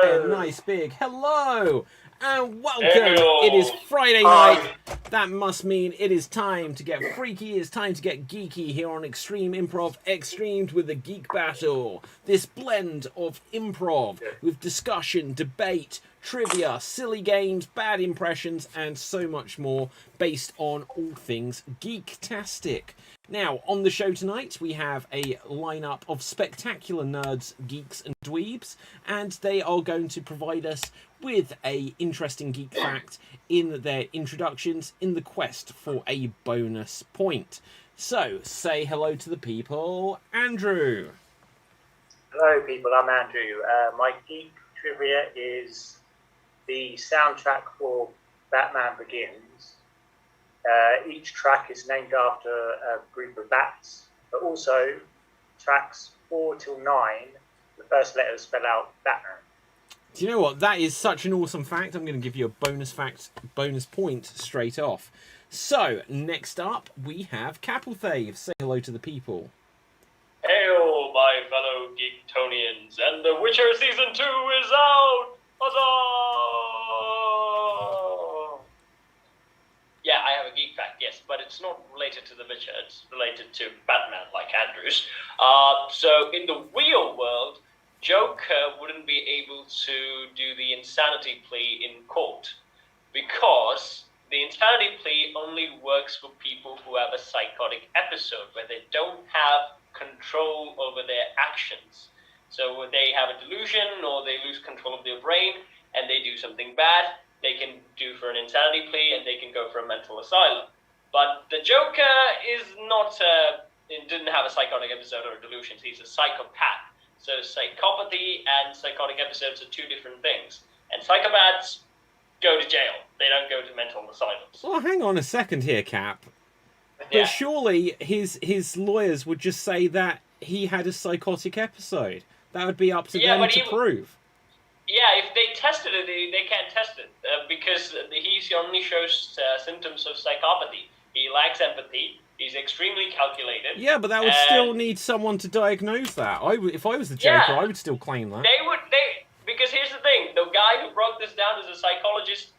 A nice big hello and welcome. It is Friday night. That must mean it is time to get freaky. It's time to get geeky here on Extreme Improv Xstreamed with the Geek Battle. This blend of improv with discussion, debate, trivia, silly games, bad impressions, and so much more based on all things geek-tastic. Now, on the show tonight, we have a lineup of spectacular nerds, geeks, and dweebs, and they are going to provide us with a interesting geek fact in their introductions in the quest for a bonus point. So, say hello to the people. Andrew. Hello, people. I'm Andrew. My geek trivia is the soundtrack for Batman Begins, each track is named after a group of bats, but also tracks 4 till 9, the first letters spell out Batman. Do you know what? That is such an awesome fact. I'm going to give you a bonus point straight off. So, next up, we have Capelthave. Say hello to the people. Hail, my fellow Geektonians, and The Witcher Season 2 is out! Huzzah! Yeah, I have a geek fact, yes, but it's not related to The Witcher, it's related to Batman, like Andrew's. So, in the real world, Joker wouldn't be able to do the insanity plea in court, because the insanity plea only works for people who have a psychotic episode, where they don't have control over their actions. So when they have a delusion or they lose control of their brain and they do something bad, they can do for an insanity plea and they can go for a mental asylum. But the Joker is not didn't have a psychotic episode or delusions. He's a psychopath. So psychopathy and psychotic episodes are two different things. And psychopaths go to jail. They don't go to mental asylums. Well, hang on a second here, Cap. But Yeah. surely his lawyers would just say that he had a psychotic episode. That would be up to them to prove. Yeah, if they tested it, they can't test it because he only shows symptoms of psychopathy. He lacks empathy. He's extremely calculated. Yeah, but that would still need someone to diagnose that. If I was the Joker, I would still claim that. Because here's the thing: the guy who broke this down as a psychologist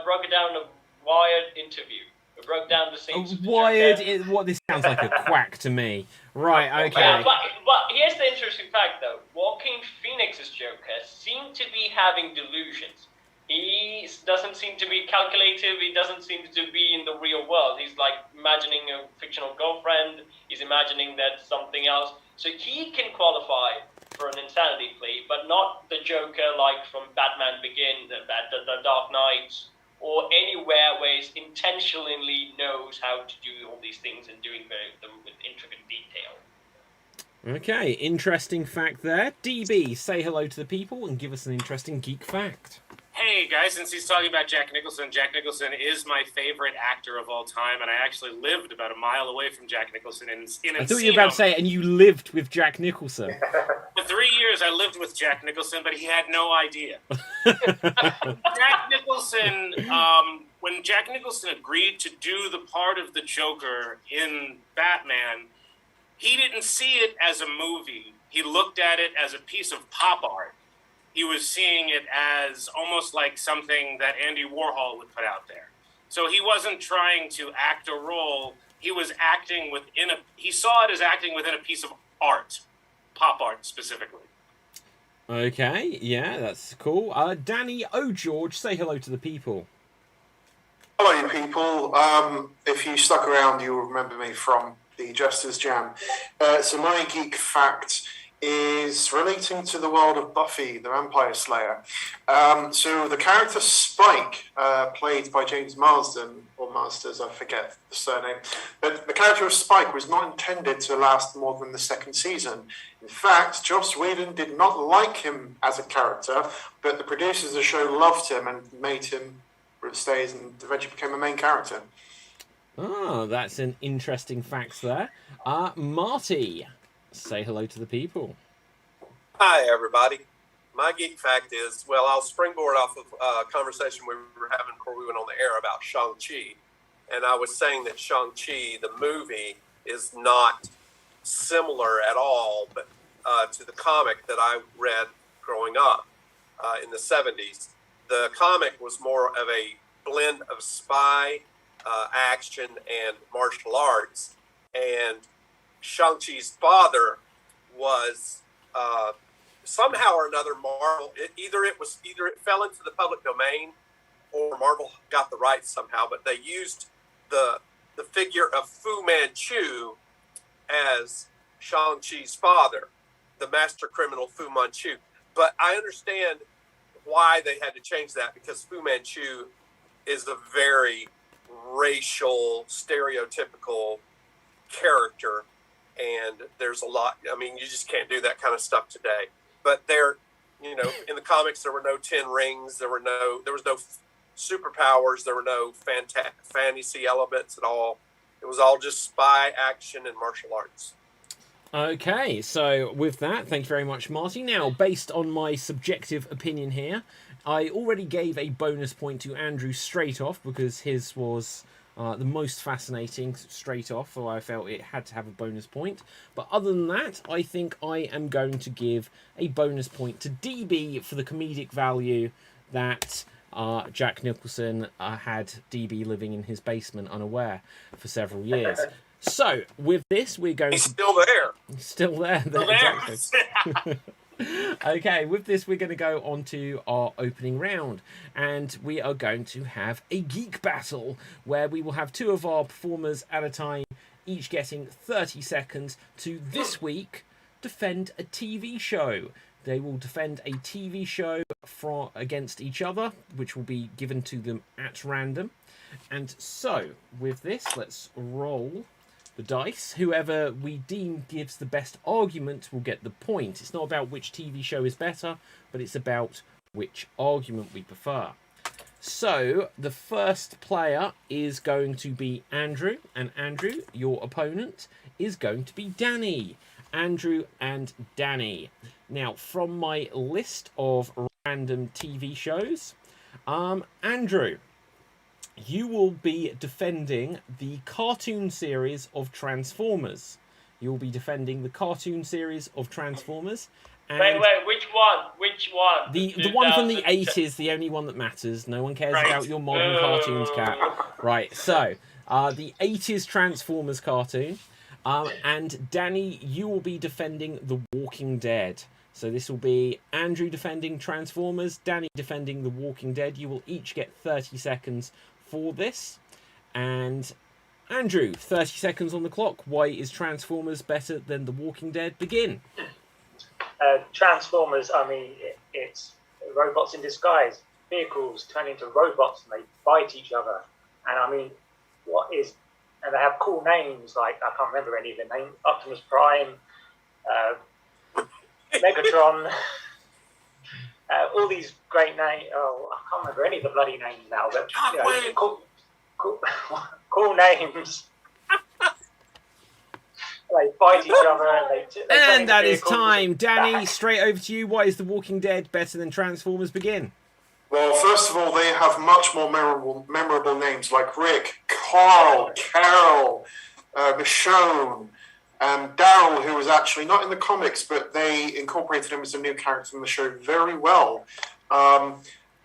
broke it down in a Wired interview. It broke down the scenes. This sounds like a quack to me. Right, okay. Yeah, but here's the interesting fact, though. Joaquin Phoenix's Joker seemed to be having delusions. He doesn't seem to be calculative. He doesn't seem to be in the real world. He's like imagining a fictional girlfriend. He's imagining that something else. So he can qualify for an insanity plea, but not the Joker like from Batman Begins, the Dark Knight, or anywhere where he intentionally knows how to do all these things and doing them with intricate detail. Okay, interesting fact there. DB, say hello to the people and give us an interesting geek fact. Hey guys, since he's talking about Jack Nicholson is my favorite actor of all time, and I actually lived about a mile away from Jack Nicholson in I thought you were about to say, and you lived with Jack Nicholson. For 3 years I lived with Jack Nicholson, but he had no idea. Jack Nicholson, when Jack Nicholson agreed to do the part of the Joker in Batman, he didn't see it as a movie. He looked at it as a piece of pop art. He was seeing it as almost like something that Andy Warhol would put out there. So he wasn't trying to act a role. He was acting he saw it as acting within a piece of art, pop art specifically. Okay, yeah, that's cool. Danny O'George, say hello to the people. Hello, you people. If you stuck around, you'll remember me from the Jesters Jam. So my geek fact is relating to the world of Buffy, the Vampire Slayer. So the character Spike, played by James Marsden, or Masters, I forget the surname, but the character of Spike was not intended to last more than the second season. In fact, Joss Whedon did not like him as a character, but the producers of the show loved him and made him stay and eventually became a main character. Oh, that's an interesting fact there. Marty, say hello to the people. Hi, everybody. My geek fact is, well, I'll springboard off of a conversation we were having before we went on the air about Shang-Chi. And I was saying that Shang-Chi, the movie, is not similar at all but to the comic that I read growing up in the 70s. The comic was more of a blend of spy, action, and martial arts. And Shang-Chi's father was somehow or another Marvel. Either it fell into the public domain, or Marvel got the rights somehow. But they used the figure of Fu Manchu as Shang-Chi's father, the master criminal Fu Manchu. But I understand why they had to change that, because Fu Manchu is a very racial, stereotypical character, and there's a lot. I mean, you just can't do that kind of stuff today. But in the comics, there were no 10 rings. There was no superpowers. There were no fantasy elements at all. It was all just spy action and martial arts. Okay, so with that, thank you very much, Marty. Now, based on my subjective opinion here, I already gave a bonus point to Andrew straight off because his was the most fascinating straight off, so I felt it had to have a bonus point. But other than that, I think I am going to give a bonus point to DB for the comedic value that Jack Nicholson had DB living in his basement unaware for several years. So, with this, we're going He's still there. Still there. Exactly. Okay, with this, we're going to go on to our opening round. And we are going to have a geek battle, where we will have two of our performers at a time, each getting 30 seconds to, this week, defend a TV show. They will defend a TV show against each other, which will be given to them at random. And so, with this, let's roll the dice. Whoever we deem gives the best argument will get the point. It's not about which TV show is better, but it's about which argument we prefer. So, the first player is going to be Andrew, and Andrew, your opponent, is going to be Danny. Andrew and Danny. Now, from my list of random TV shows, Andrew, you will be defending the cartoon series of Transformers. You'll be defending the cartoon series of Transformers. And wait, which one? Which one? The one from the 80s, the only one that matters. No one cares about your modern cartoons, Cat. Right, so, the 80s Transformers cartoon. And Danny, you will be defending The Walking Dead. So this will be Andrew defending Transformers, Danny defending The Walking Dead. You will each get 30 seconds for this. And Andrew, 30 seconds on the clock. Why is Transformers better than The Walking Dead? Begin. Transformers, I mean, it's robots in disguise. Vehicles turn into robots and they fight each other. And I mean, and they have cool names, like, I can't remember any of the names, Optimus Prime, Megatron, all these great names. Oh, I can't remember any of the bloody names now, but cool names. They fight each other and that is time. Danny, straight over to you. Why is The Walking Dead better than Transformers? Begin. Well, first of all, they have much more memorable names like Rick, Carl, Carol, Michonne, Daryl, who was actually not in the comics, but they incorporated him as a new character in the show very well.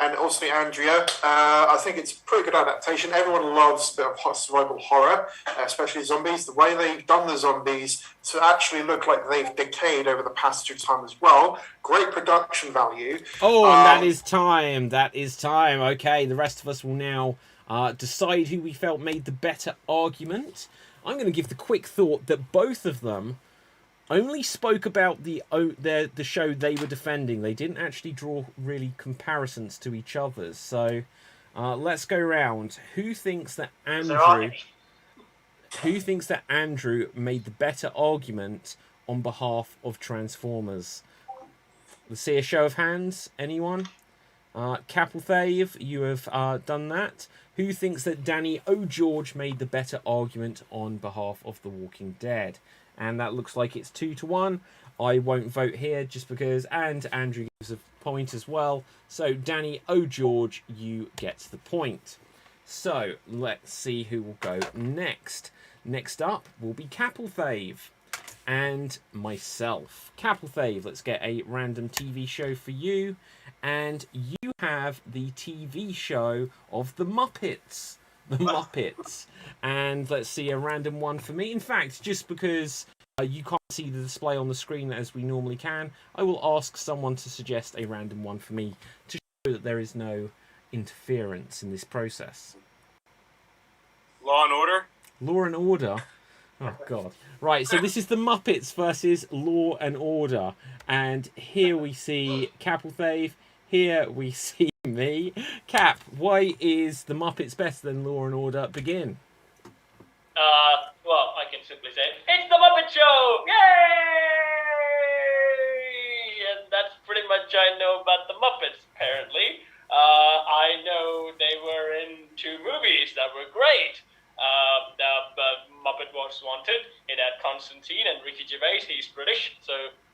And also Andrea. I think it's a pretty good adaptation. Everyone loves a bit of survival horror, especially zombies. The way they've done the zombies to actually look like they've decayed over the passage of time as well. Great production value. Oh, and that is time. That is time. Okay, the rest of us will now decide who we felt made the better argument. I'm going to give the quick thought that both of them only spoke about the show they were defending. They didn't actually draw really comparisons to each other's. So let's go round. Who thinks that Andrew made the better argument on behalf of Transformers? Let's see a show of hands. Anyone? Capelthave, you have done that. Who thinks that Danny O'George made the better argument on behalf of The Walking Dead? And that looks like it's 2-1. I won't vote here just because, and Andrew gives a point as well. So Danny O'George, you get the point. So let's see who will go next. Next up will be Capelthave and myself. Capelthave, let's get a random TV show for you. And you have the TV show of the Muppets. The Muppets. And let's see a random one for me. In fact, just because you can't see the display on the screen as we normally can, I will ask someone to suggest a random one for me to show that there is no interference in this process. Law and Order? Law and Order? Oh, God. Right, so this is the Muppets versus Law and Order. And here we see Capelthave. Here we see me. Cap, why is the Muppets better than Law and Order? Begin. Well, I can simply say, it's the Muppet Show! Yay! And that's pretty much I know about the Muppets, apparently. I I know they were in 2 movies that were great. The Muppet Most Wanted. It had Constantine and Ricky Gervais. He's British, so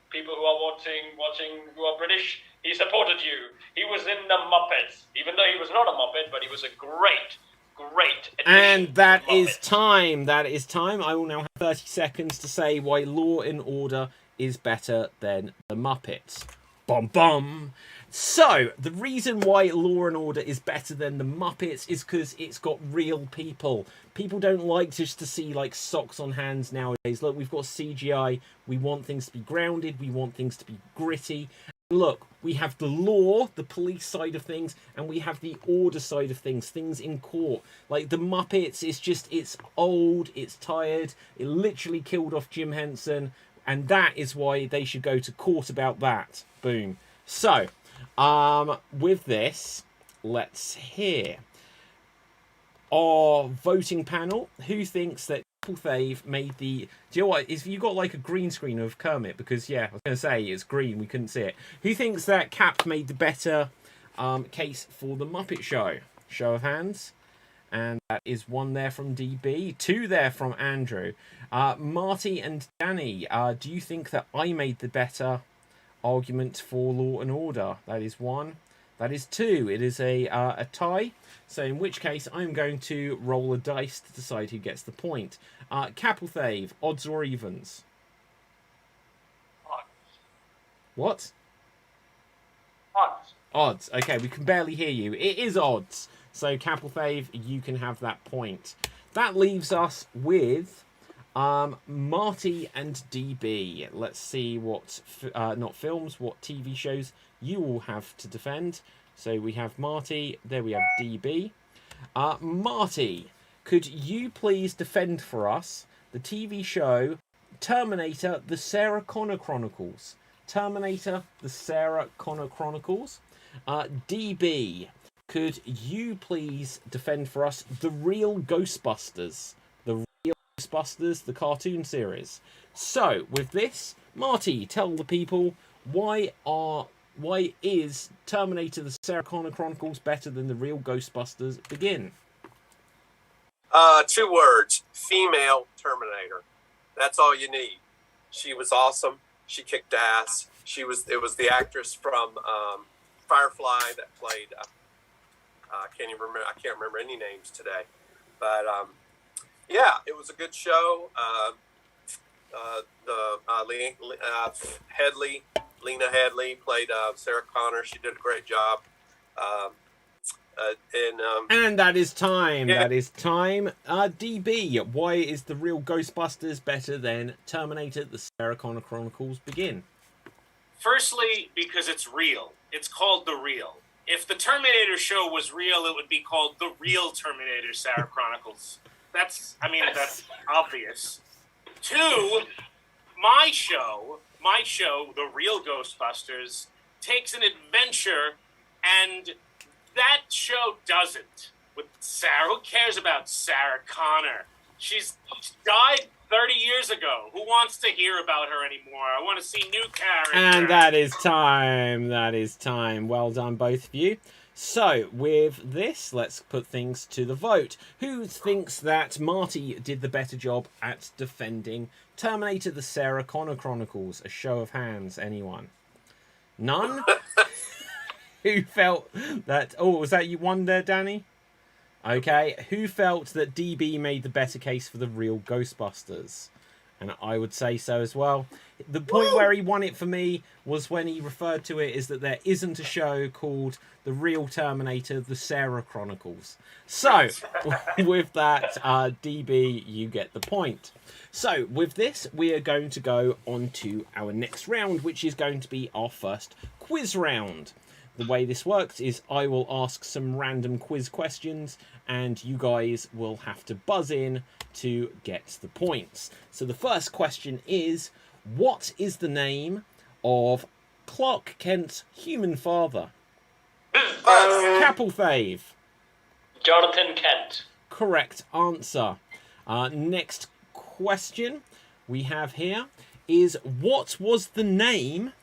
people who are watching who are British, he supported you. He was in the Muppets, even though he was not a Muppet, but he was a great addition. And that to the is Muppets. time. That is time. I will now have 30 seconds to say why Law and Order is better than the Muppets. Bum bum. So, the reason why Law and Order is better than the Muppets is because it's got real people. People don't like just to see, like, socks on hands nowadays. Look, we've got CGI. We want things to be grounded. We want things to be gritty. Look, we have the law, the police side of things, and we have the order side of things in court. Like, the Muppets, it's old, it's tired. It literally killed off Jim Henson, and that is why they should go to court about that. Boom. So, with this, let's hear our voting panel. Who thinks that They've made the... Do you know what? You got like a green screen of Kermit, because I was going to say it's green, we couldn't see it. Who thinks that Cap made the better case for the Muppet Show? Show of hands. And that is 1 there from DB, 2 there from Andrew. Marty and Danny, do you think that I made the better argument for Law and Order? That is 1. That is 2. It is a tie. So in which case, I'm going to roll a dice to decide who gets the point. Capelthave, odds or evens? Odds. What? Odds. Odds. Okay, we can barely hear you. It is odds. So Capelthave, you can have that point. That leaves us with Marty and DB. Let's see what, not films, what TV shows you all have to defend. So we have Marty, there we have DB. Marty, could you please defend for us the TV show Terminator, the Sarah Connor Chronicles? Terminator, the Sarah Connor Chronicles. DB, could you please defend for us the Real Ghostbusters? The Real Ghostbusters, the cartoon series. So, with this, Marty, tell the people why is Terminator, the Sarah Connor Chronicles better than the Real Ghostbusters? Begin. 2 words. Female Terminator. That's all you need. She was awesome. She kicked ass. It was the actress from Firefly that played. I can't remember any names today, but yeah, it was a good show. Lena Headley played Sarah Connor. She did a great job. And that is time. Yeah. That is time. DB, why is the Real Ghostbusters better than Terminator, the Sarah Connor Chronicles? Begin. Firstly, because it's real. It's called The Real. If the Terminator show was real, it would be called The Real Terminator Sarah Chronicles. That's obvious. 2, my show, The Real Ghostbusters, takes an adventure, and that show doesn't. With Sarah, who cares about Sarah Connor? She died 30 years ago. Who wants to hear about her anymore? I want to see new characters. And that is time. That is time. Well done, both of you. So, with this, let's put things to the vote. Who thinks that Marty did the better job at defending Terminator, the Sarah Connor Chronicles? A show of hands. Anyone? None? Who felt that... Oh, was that you one there, Danny? Okay. Who felt that DB made the better case for the Real Ghostbusters? And I would say so as well. The point where he won it for me was when he referred to it as that there isn't a show called The Real Terminator, the Sarah Chronicles. So, with that, DB, you get the point. So, with this, we are going to go on to our next round, which is going to be our first quiz round. The way this works is I will ask some random quiz questions and you guys will have to buzz in to get the points. So the first question is, what is the name of Clark Kent's human father? Capelthave. Jonathan Kent. Correct answer. Next question we have here is, what was the name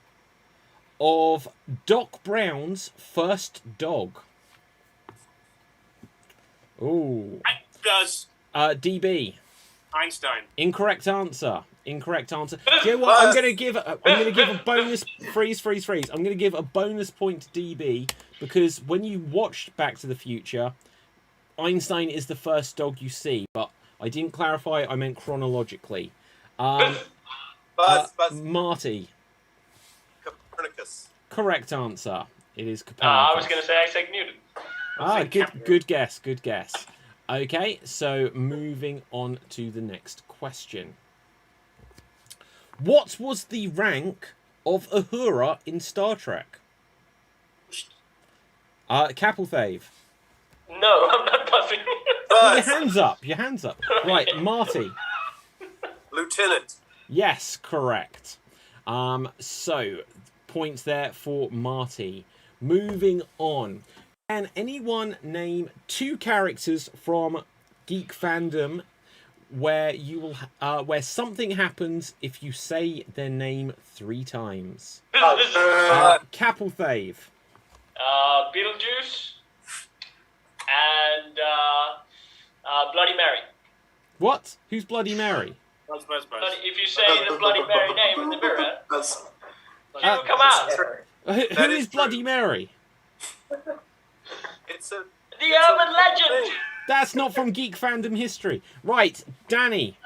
of Doc Brown's first dog? Ooh. Does DB. Einstein. Incorrect answer. Incorrect answer. Do you know what? I'm gonna give a bonus. Freeze. I'm gonna give a bonus point to DB because when you watched Back to the Future, Einstein is the first dog you see, but I didn't clarify. I meant chronologically. Buzz. Marty. Copernicus. Correct answer. It is Copernicus. I was going to say Isaac Newton. Good guess. Okay, so moving on to the next question. What was the rank of Uhura in Star Trek? Capelthave. No, I'm not buzzing. Your hands up. Right, Marty. Lieutenant. Yes, correct. So, points there for Marty. Moving on. Can anyone name 2 characters from Geek fandom where you will where something happens if you say their name 3 times? Capelthave. Beetlejuice and Bloody Mary. What? Who's Bloody Mary? Buzz. If you say the Bloody Mary name in the mirror, That's she will come out. Who is Bloody Mary? It's a The urban legend. That's not from Geek fandom history. Right, Danny.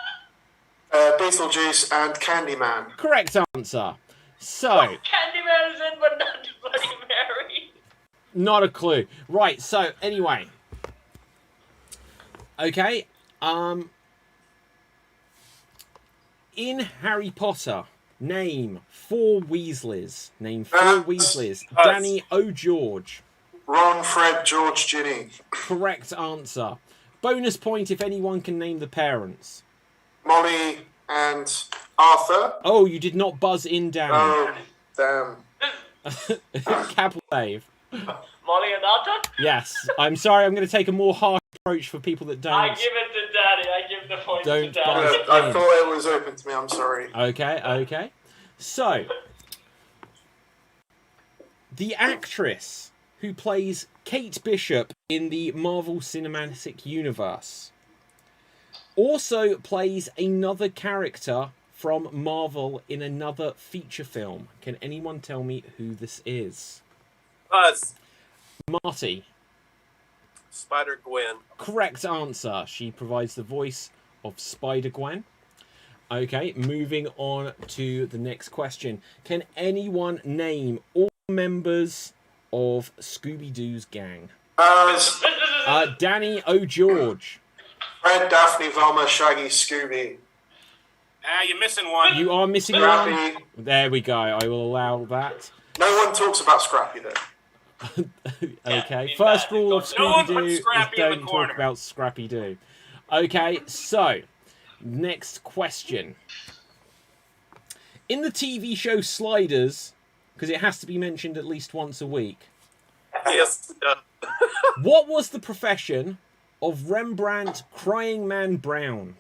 Beetlejuice and Candyman. Correct answer. So, Candyman is in, but not Bloody Mary. not a clue. Right, so anyway. Okay. In Harry Potter, name 4 Weasleys. Name 4 Weasleys. Danny O'George. Ron, Fred, George, Ginny. Correct answer. Bonus point if anyone can name the parents. Molly and Arthur. Oh, you did not buzz in, Danny. Oh, damn. Capelthave. Molly and Arthur? Yes. I'm sorry, I'm going to take a more harsh approach for people that don't. I give it to Daddy. I give the point Don't to Daddy. buzz. I thought it was open to me. I'm sorry. Okay. So, the actress who plays Kate Bishop in the Marvel Cinematic Universe also plays another character from Marvel in another feature film. Can anyone tell me who this is? Buzz. Marty. Spider-Gwen. Correct answer. She provides the voice of Spider-Gwen. Okay, moving on to the next question. Can anyone name all members of Scooby-Doo's gang? Danny O'George. Fred, Daphne, Velma, Shaggy, Scooby. You're missing one. You are missing Scrappy. one. There we go. I will allow that. No one talks about Scrappy though. Okay. First rule of No one Scooby-Doo puts is Scrappy in the don't talk corner. about Scrappy-Doo. Okay, so next question. In the TV show Sliders, because it has to be mentioned at least once a week, Yes. what was the profession of Rembrandt Crying Man Brown?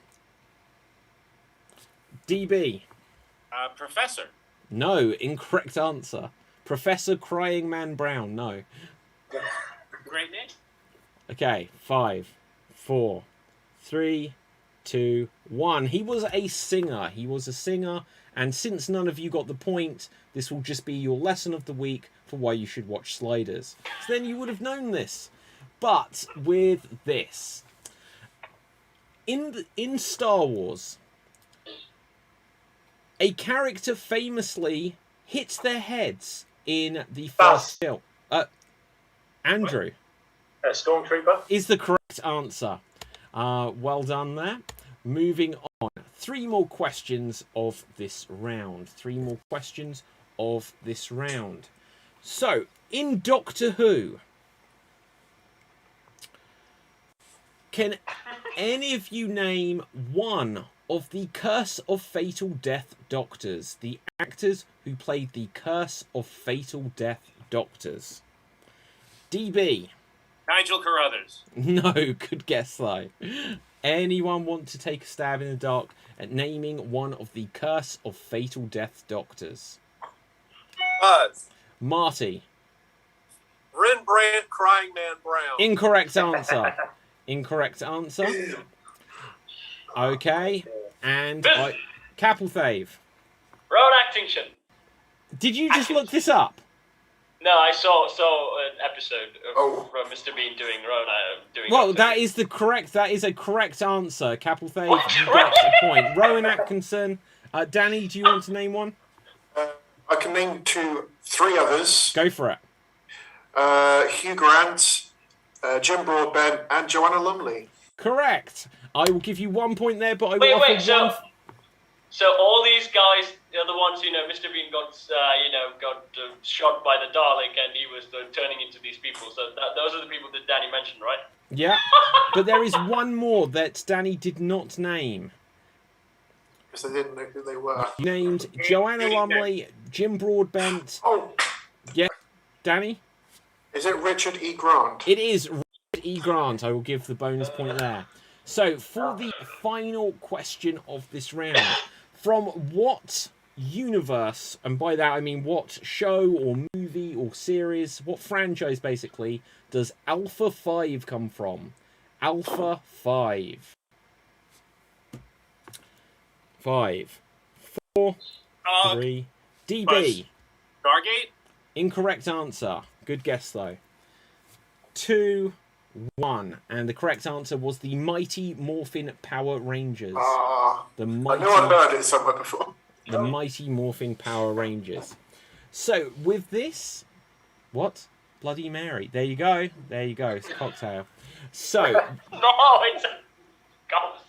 DB. Professor. No, incorrect answer. Professor Crying Man Brown, no. Great name. Okay, 5, 4, 3, 2, 1. He was a singer. And since none of you got the point, this will just be your lesson of the week for why you should watch Sliders. So then you would have known this. But with this, in Star Wars, a character famously hits their heads in the first film. Andrew. Stormtrooper. Is the correct answer. Well done there. Moving on. 3 more questions of this round. So, in Doctor Who, can any of you name one of the Curse of Fatal Death Doctors? The actors who played the Curse of Fatal Death Doctors. DB. Nigel Carruthers. No, good guess though. Anyone want to take a stab in the dark at naming one of the Curse of Fatal Death Doctors? Buzz. Marty. Rembrandt Crying Man Brown. Incorrect answer. Incorrect answer. Okay, and Capelthave. Rowan Atkinson. Did you just look this up? No, I saw an episode of Mr. Bean doing Rowan doing. Well, that is a correct answer. Capelthave, you get a point. Rowan Atkinson. Danny, do you want to name one? I can name three others. Go for it. Hugh Grant, Jim Broadbent, and Joanna Lumley. Correct. I will give you 1 point there, but I will offer one. So all these guys are the ones, Mr. Bean got shot by the Dalek, and he was turning into these people. So those are the people that Danny mentioned, right? Yeah, but there is one more that Danny did not name. Because I didn't know who they were. You named Joanna Lumley, Jim Broadbent. Oh. Yeah, Danny? Is it Richard E. Grant? It is Richard E. Grant. I will give the bonus point there. So, for the final question of this round, from what universe, and by that I mean what show or movie or series, what franchise basically, does Alpha 5 come from? Alpha 5. 5, 4, 3, DB. Stargate? Incorrect answer. Good guess though. 2, 1, and the correct answer was the Mighty Morphin Power Rangers. I know I've heard it somewhere before. The Mighty Morphin Power Rangers. So with this, what? Bloody Mary. There you go. There you go. It's a cocktail. So. No, it's a ghost.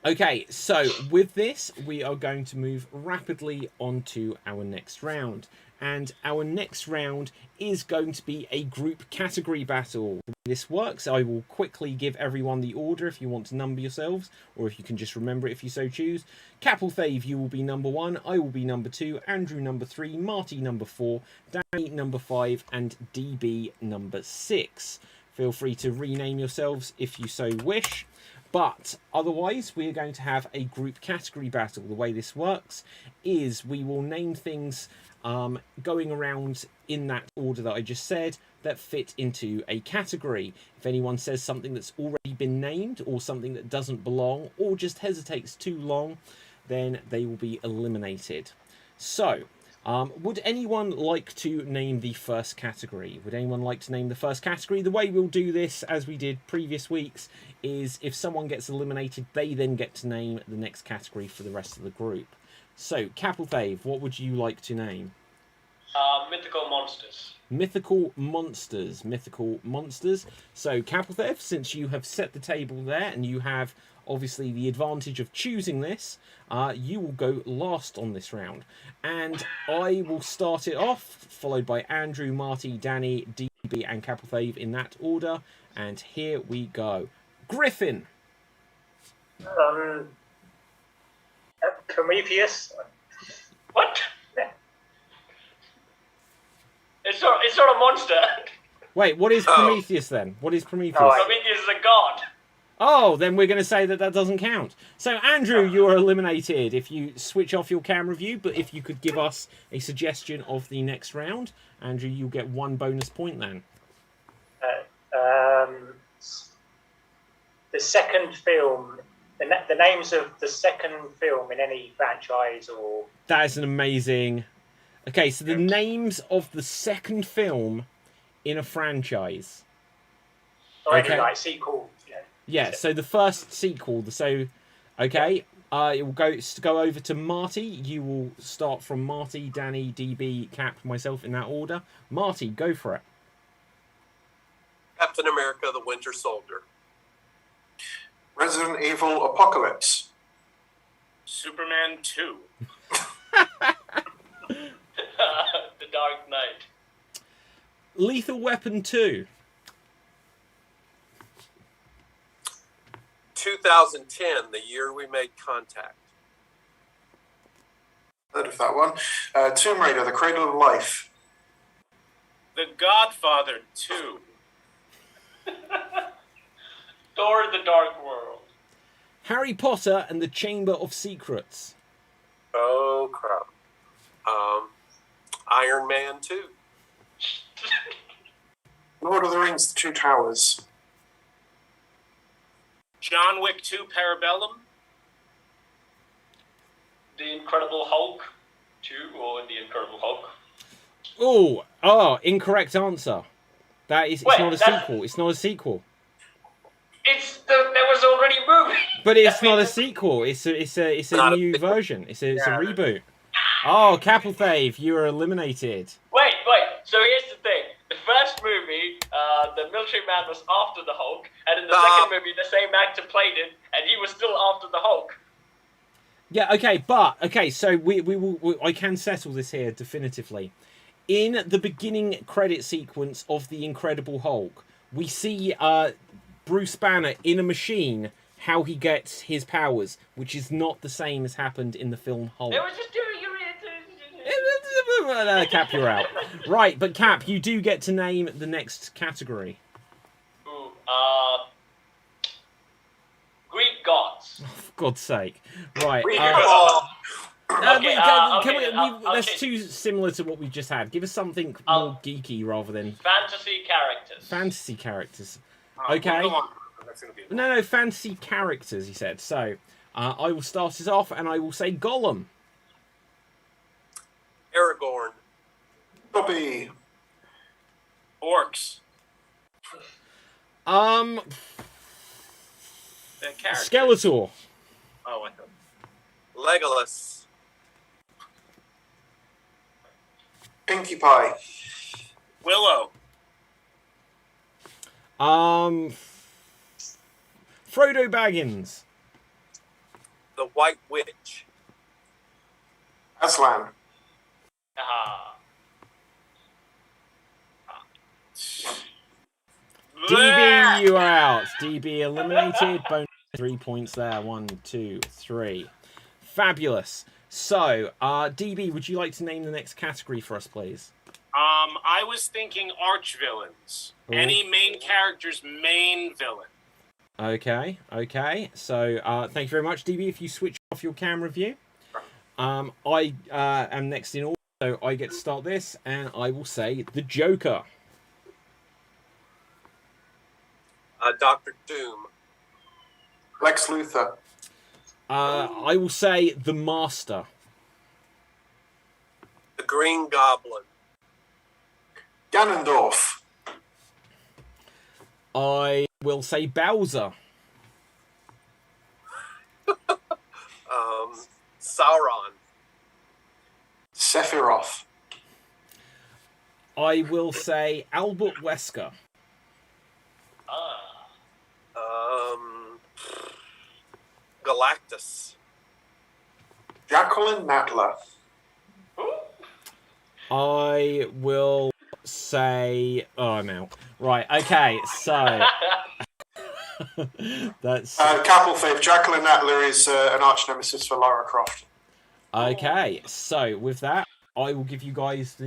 Okay, so with this, we are going to move rapidly on to our next round. And our next round is going to be a group category battle. This works. I will quickly give everyone the order if you want to number yourselves, or if you can just remember it if you so choose. Capelthave, you will be number 1, I will be number 2, Andrew number 3, Marty number 4, Danny number 5, and DB number 6. Feel free to rename yourselves if you so wish. But otherwise, we are going to have a group category battle. The way this works is we will name things going around in that order that I just said that fit into a category. If anyone says something that's already been named or something that doesn't belong or just hesitates too long, then they will be eliminated. So, would anyone like to name the first category? Would anyone like to name the first category? The way we'll do this, as we did previous weeks, is if someone gets eliminated, they then get to name the next category for the rest of the group. So, Capelthave, what would you like to name? Mythical monsters. Mythical monsters. Mythical monsters. So, Capelthave, since you have set the table there and you have obviously the advantage of choosing this, you will go last on this round. And I will start it off, followed by Andrew, Marty, Danny, DB, and Capelthave in that order. And here we go. Griffin. Prometheus. What? It's not a monster. Wait, what is Prometheus then? What is Prometheus? Prometheus is a god. Oh, then we're going to say that doesn't count. So, Andrew, you are eliminated if you switch off your camera view, but if you could give us a suggestion of the next round, Andrew, you'll get 1 bonus point then. The second film, the names of the second film in any franchise or... That is an amazing... Okay, so the names of the second film in a franchise. Or any like sequel. Yeah, so the first sequel. So, okay, it will go over to Marty. You will start from Marty, Danny, DB, Cap, myself in that order. Marty, go for it. Captain America: The Winter Soldier. Resident Evil Apocalypse. Superman 2. The Dark Knight. Lethal Weapon 2. 2010, the year we made contact. Heard of that one. Tomb Raider: The Cradle of Life. The Godfather 2. Thor: The Dark World. Harry Potter and the Chamber of Secrets. Oh, crap. Iron Man 2. Lord of the Rings: The Two Towers. John Wick 2 Parabellum. The Incredible Hulk 2 or The Incredible Hulk? Incorrect answer. It's Wait, not a sequel. It's not a sequel. There was already a movie. But it's not a sequel. It's a new version. It's a reboot. Oh, Capelthave, you are eliminated. Wait. So here's the thing. The first movie, the military man was after the Hulk, and in the second movie, the same actor played it, and he was still after the Hulk. Yeah. Okay. So we will. I can settle this here definitively. In the beginning credit sequence of The Incredible Hulk, we see Bruce Banner in a machine. How he gets his powers, which is not the same as happened in the film Hulk. It was just doing your Cap, you're out. Right, but Cap, you do get to name the next category. Ooh, Greek gods. Oh, for God's sake. Right. That's too similar to what we've just had. Give us something more geeky rather than... Fantasy characters. Fantasy characters. Okay. No, fantasy characters, he said. So, I will start it off, and I will say Gollum. Aragorn. Bobby. Orcs. Skeletor. Oh, I thought. Legolas. Pinkie Pie. Willow. Frodo Baggins. The White Witch. Aslan. DB, you are out. DB eliminated. Bonus 3 points there. 1, 2, 3. Fabulous. So, DB, would you like to name the next category for us, please? I was thinking arch villains. Ooh. Any main character's main villain. Okay. So, thank you very much, DB. If you switch off your camera view, I am next in order, so I get to start this, and I will say the Joker. Dr. Doom. Lex Luthor. I will say the Master. The Green Goblin. Ganondorf. I will say Bowser. Sauron. Sephiroth. I will say Albert Wesker. Galactus. Jacqueline Natler. I will say... Oh, I'm out. Right, okay, so... That's... Capelthave. Jacqueline Natler is an arch nemesis for Lara Croft. Okay, so with that, I will give you guys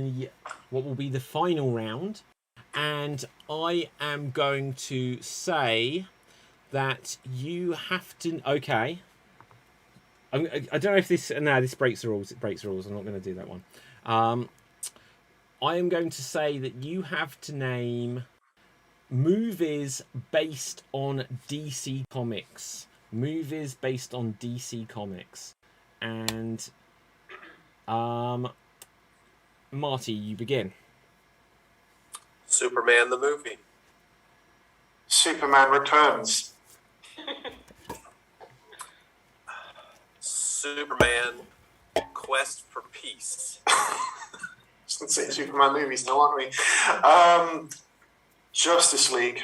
what will be the final round. And I am going to say that you have to... Okay. I don't know if this... No, this breaks the rules. It breaks the rules. I'm not going to do that one. I am going to say that you have to name movies based on DC Comics. Movies based on DC Comics. And... Marty, you begin. Superman the movie. Superman Returns. Superman Quest for Peace. Let's say Superman movies now, aren't we? Justice League.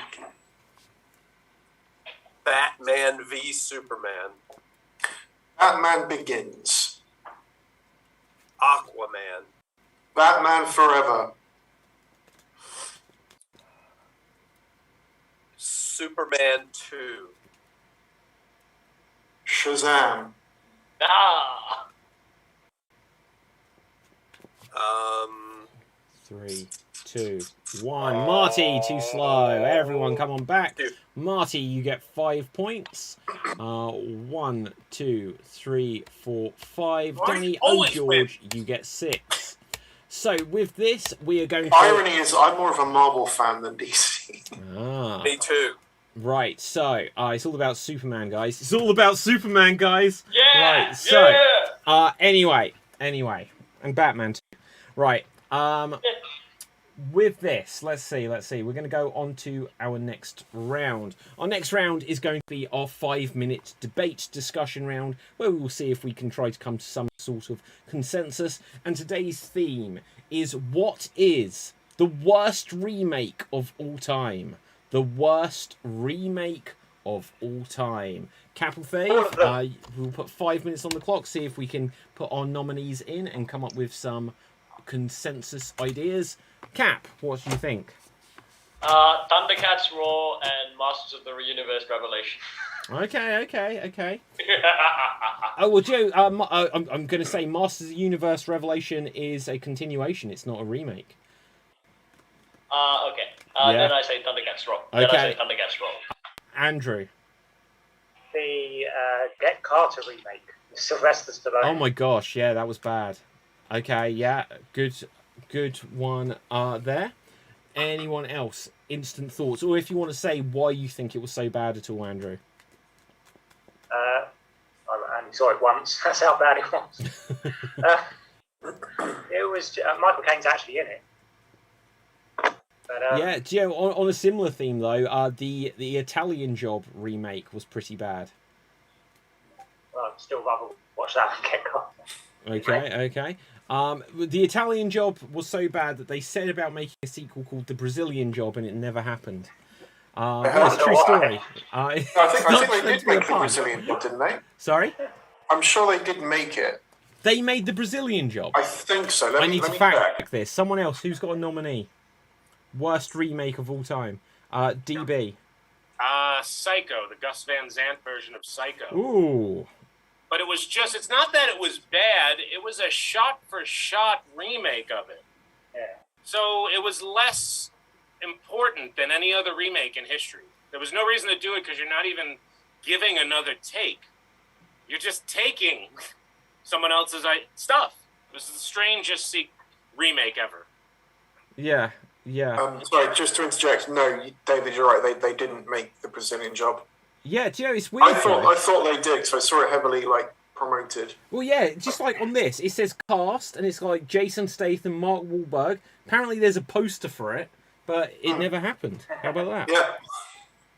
Batman v Superman. Batman Begins. Aquaman. Batman Forever. Superman 2. Shazam. 3, 2, 1. Marty, too slow. Everyone, come on back. Marty, you get 5 points. 1, 2, 3, 4, 5. Danny, George, you get 6. So with this, we are going to... Irony is, I'm more of a Marvel fan than DC. Me too. Right, so it's all about Superman, guys. It's all about Superman, guys. Yeah. Right, so Yeah. anyway, and Batman too. Right, with this, let's see. We're going to go on to our next round. Our next round is going to be our 5-minute debate discussion round, where we will see if we can try to come to some sort of consensus. And today's theme is, what is the worst remake of all time? The worst remake of all time. Capital Faith, we'll put 5 minutes on the clock, see if we can put our nominees in and come up with some consensus ideas. Cap, what do you think? Thundercats Raw and Masters of the Universe Revelation. Okay. Oh, well, Joe, I'm going to say Masters of the Universe Revelation is a continuation. It's not a remake. Okay. Then I say Thundercats Raw. Okay. Raw. Andrew. The Get Carter remake with Sylvester Stallone. Oh my gosh, yeah, that was bad. Okay, yeah, good one there. Anyone else? Instant thoughts, or if you want to say why you think it was so bad at all, Andrew. I only saw it once. That's how bad it was. It was Michael Caine's actually in it. But, yeah, Gio, on a similar theme though, the Italian Job remake was pretty bad. Well, I'd still rather watch that than Get Carter. Okay. The Italian Job was so bad that they said about making a sequel called The Brazilian Job, and it never happened. It's a true story. I think they did make the Brazilian Job, didn't they? Sorry? I'm sure they did make it. They made The Brazilian Job? I think so. I need to fact check this. Someone else, who's got a nominee? Worst remake of all time. DB. Psycho, the Gus Van Sant version of Psycho. Ooh. But it was just, it's not that it was bad, it was a shot-for-shot remake of it. Yeah. So it was less important than any other remake in history. There was no reason to do it because you're not even giving another take. You're just taking someone else's stuff. It was the strangest remake ever. Yeah. Sorry, just to interject. No, David, you're right. They didn't make the Brazilian Job. Yeah, do you know, it's weird. I thought they did, so I saw it heavily promoted. Well, yeah, just like on this, it says cast, and it's like Jason Statham, Mark Wahlberg. Apparently, there's a poster for it, but it never happened. How about that? Yeah.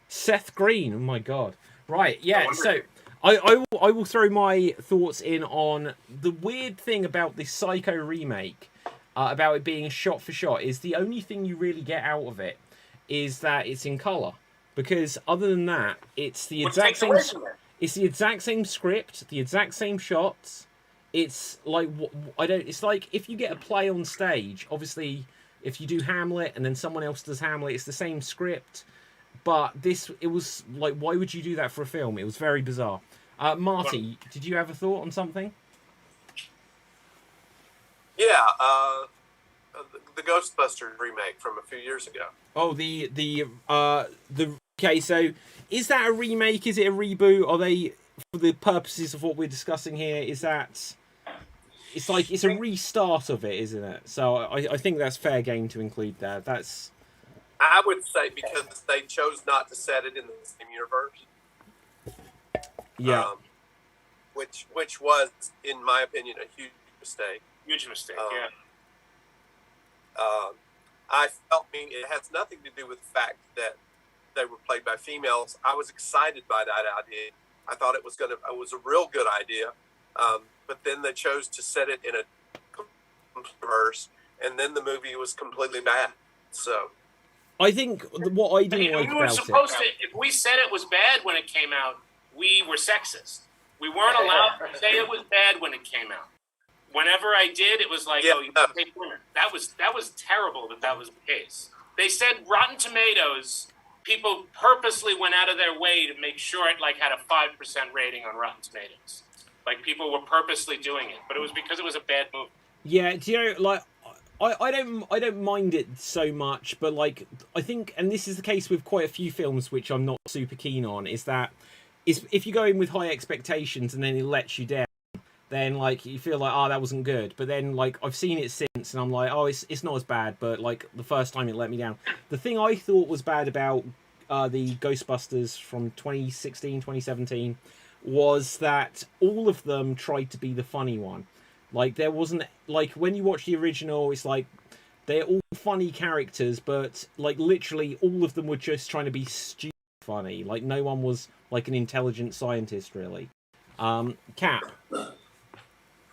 Seth Green. Oh my god. Right. Yeah. So I will throw my thoughts in on the weird thing about this Psycho remake. About it being shot for shot, is the only thing you really get out of it is that it's in colour. Because other than that, it's the exact same. It's the exact same script, the exact same shots. It's like It's like if you get a play on stage. Obviously, if you do Hamlet and then someone else does Hamlet, it's the same script. But it was like, why would you do that for a film? It was very bizarre. Marty, did you have a thought on something? Yeah, the Ghostbusters remake from a few years ago. Oh, okay, so is that a remake? Is it a reboot? Are they, for the purposes of what we're discussing here, is that... It's like, it's a restart of it, isn't it? So I think that's fair game to include that. That's... I would say because they chose not to set it in the same universe. Yeah. Which was, in my opinion, a huge mistake. Huge mistake, yeah. I it has nothing to do with the fact that they were played by females. I was excited by that idea. I thought it was a real good idea. But then they chose to set it in a universe, and then the movie was completely bad. So I think what I didn't like about it... If we said it was bad when it came out, we were sexist. We weren't allowed to say it was bad when it came out. Whenever I did, it was like, that was terrible that was the case. They said Rotten Tomatoes, people purposely went out of their way to make sure it had a 5% rating on Rotten Tomatoes. Like, people were purposely doing it, but it was because it was a bad movie. Yeah, do you know, I don't mind it so much, but I think, and this is the case with quite a few films which I'm not super keen on, is if you go in with high expectations and then it lets you down, then you feel like, that wasn't good. But then I've seen it since and I'm like, it's not as bad, but the first time it let me down. The thing I thought was bad about the Ghostbusters from 2016, 2017 was that all of them tried to be the funny one. Like, there wasn't, like, when you watch the original, it's like they're all funny characters, but like literally all of them were just trying to be stupid funny. Like, no one was like an intelligent scientist, really. Cap.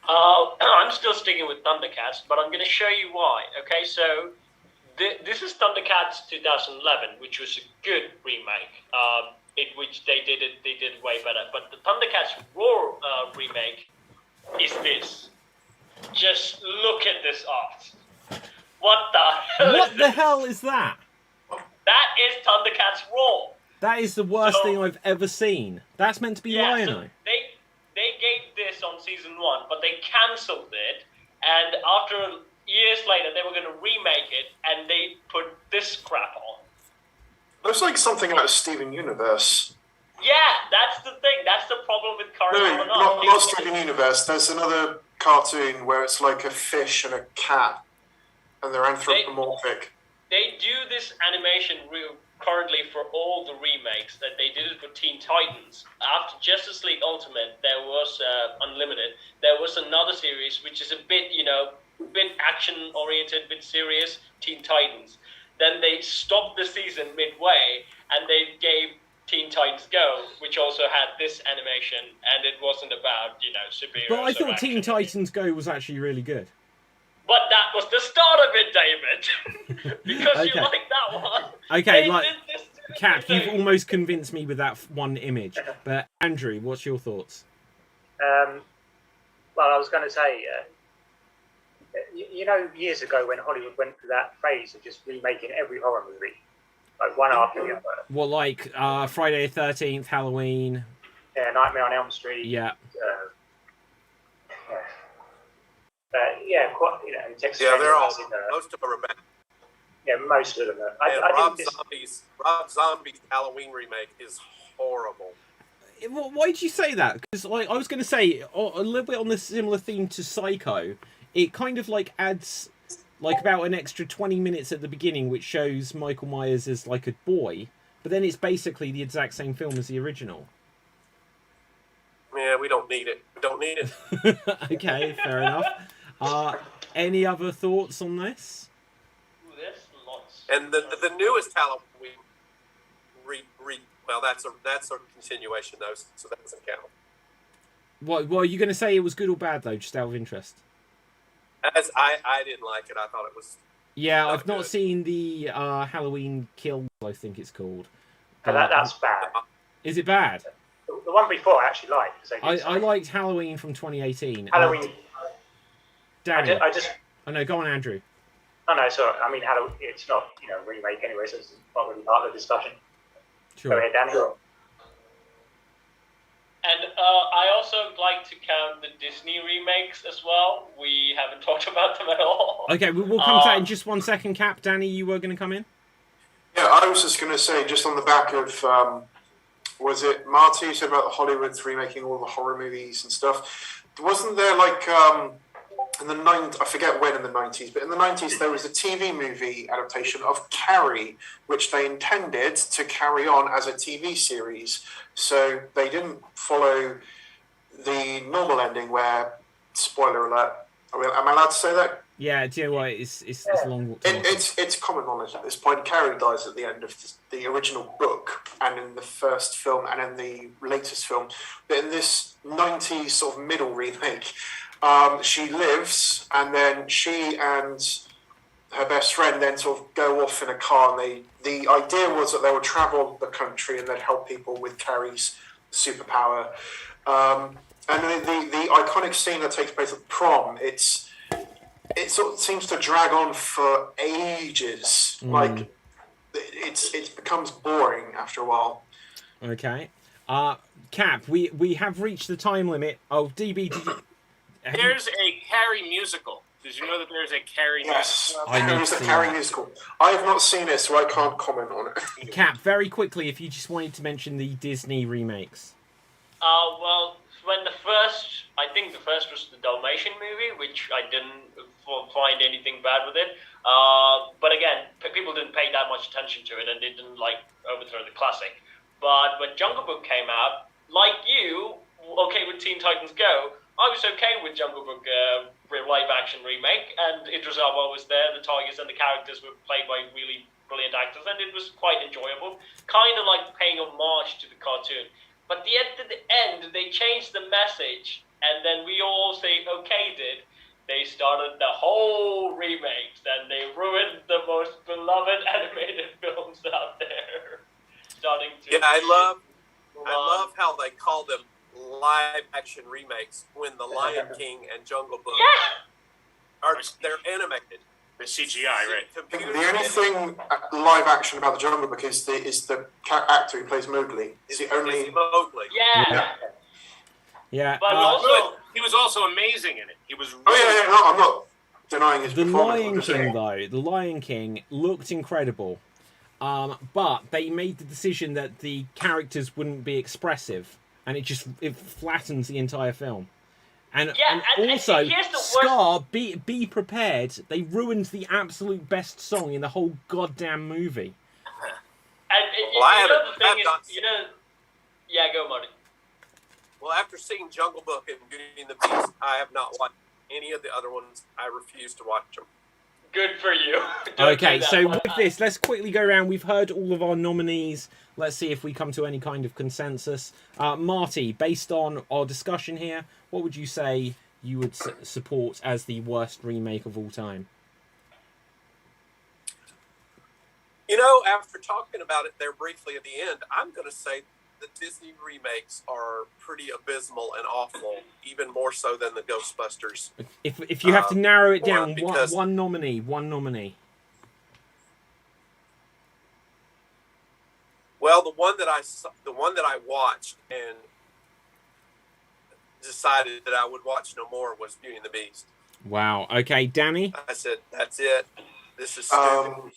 I'm still sticking with Thundercats, but I'm going to show you why. Okay, so this is Thundercats 2011, which was a good remake. In which they did it way better. But the Thundercats Roar remake is this. Just look at this art. What the hell? What the hell is that? That is Thundercats Roar. That is the worst thing I've ever seen. That's meant to be Lion-O. So they gave this on season 1, but they cancelled it, and after years later they were going to remake it, and they put this crap on. Looks like something out of Steven Universe. Yeah, that's the thing. That's the problem with current. No, not Steven Universe. There's another cartoon where it's like a fish and a cat, and they're anthropomorphic. They do this animation currently for all the remakes. That they did it for Teen Titans. After Justice League Ultimate, there was Unlimited. There was another series which is a bit, bit action-oriented, bit serious, Teen Titans. Then they stopped the season midway, and they gave Teen Titans Go, which also had this animation, and it wasn't about, superheroes. But I thought action. Teen Titans Go was actually really good. But that was the start of it, David. Because you like that one. Okay, Cap, you've almost convinced me with that one image. But Andrew, what's your thoughts? Well, I was going to say, years ago when Hollywood went through that phase of just remaking every horror movie, like one after the other. Well, like Friday the 13th, Halloween. Yeah, Nightmare on Elm Street. Yeah. Quite, Texas. Yeah, they're all, most of them are bad. Yeah, most of them are. Rob Zombie's Halloween remake is horrible. Why did you say that? Because I was going to say a little bit on the similar theme to Psycho. It kind of like adds like about an extra 20 minutes at the beginning, which shows Michael Myers as like a boy, but then it's basically the exact same film as the original. Yeah, we don't need it. We don't need it. Okay, fair enough. Any other thoughts on this? There's lots. And the newest Halloween well, that's a continuation though, so that doesn't count. What are you going to say? It was good or bad though, just out of interest? As I didn't like it. I thought it was. Yeah, I've not seen the Halloween Kills, I think it's called. That's bad. Is it bad? The one before I actually liked. I liked Halloween from 2018. Halloween. Danny. I know, go on, Andrew. Oh no, sorry. I mean, Halloween. It's not a remake anyway, so it's not really part of the discussion. Sure. Go ahead, Danny. And I also like to count the Disney remakes as well. We haven't talked about them at all. Okay, we'll come to that in just 1 second, Cap. Danny, you were going to come in? Yeah, I was just going to say, just on the back of, was it Marty who said about Hollywood's remaking all the horror movies and stuff? Wasn't there like, in the 90s, I forget when in the 90s, but in the 90s there was a TV movie adaptation of Carrie, which they intended to carry on as a TV series. So they didn't follow the normal ending where, spoiler alert, am I allowed to say that? Yeah, do you know what? It's long. It's common knowledge at this point. Carrie dies at the end of the original book, and in the first film, and in the latest film. But in this 90s sort of middle remake, she lives, and then she and her best friend then sort of go off in a car, and the idea was that they would travel the country and they'd help people with Carrie's superpower. And the iconic scene that takes place at prom, it sort of seems to drag on for ages. Like it becomes boring after a while. Okay. Cap, we have reached the time limit. Oh, DB, There's a Carrie musical. Did you know that there's a Carrie musical? There's a Carrie musical. I have not seen it, so I can't comment on it. Cap, very quickly, if you just wanted to mention the Disney remakes. Well, I think the first was the Dalmatian movie, which I didn't find anything bad with it. But again, people didn't pay that much attention to it, and they didn't like overthrow the classic. But when Jungle Book came out, like you, okay with Teen Titans Go, I was okay with Jungle Book live-action remake, and Idris Elba was there, the Tigers and the characters were played by really brilliant actors, and it was quite enjoyable. Kind of like paying homage to the cartoon. But at the end, they changed the message, and then we all say, okay, they started the whole remakes, and they ruined the most beloved animated films out there. I love how they call them live action remakes when the Lion King and Jungle Book they're animated. The CGI, right? The only thing live action about the Jungle Book is the actor who plays Mowgli. Is the only Mowgli. Yeah. But also, he was also amazing in it. He was. Really I'm not denying his The performance. The Lion King looked incredible, but they made the decision that the characters wouldn't be expressive, and it flattens the entire film. And also, Scar, be prepared. They ruined the absolute best song in the whole goddamn movie. Yeah, go, Marty. Well, after seeing Jungle Book and Beauty and the Beast, I have not watched any of the other ones. I refuse to watch them. Good for you. Okay, so with this, let's quickly go around. We've heard all of our nominees. Let's see if we come to any kind of consensus. Marty, based on our discussion here, what would you say you would support as the worst remake of all time? You know, after talking about it there briefly at the end, I'm going to say the Disney remakes are pretty abysmal and awful, even more so than the Ghostbusters. If you have to narrow it down, one nominee. Well, the one that I watched and decided that I would watch no more was Beauty and the Beast. Wow. Okay, Danny? I said, that's it. This is stupid.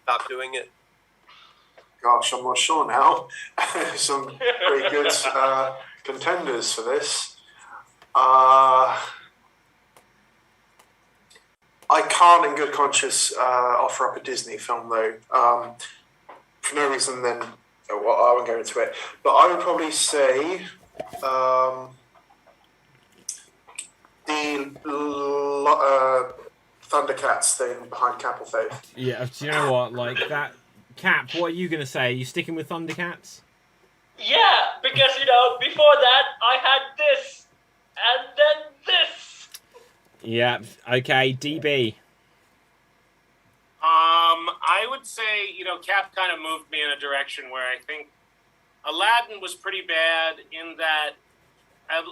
Stop doing it. Gosh, I'm not sure now. Some pretty good contenders for this. I can't, in good conscience, offer up a Disney film though. For no reason, then I won't go into it. But I would probably say the Thundercats thing behind Cap or Faith. Yeah. Do you know what? Like that. Cap, what are you going to say? Are you sticking with Thundercats? Yeah, because, before that, I had this, and then this. Yeah, okay, DB. I would say, Cap kind of moved me in a direction where I think Aladdin was pretty bad in that,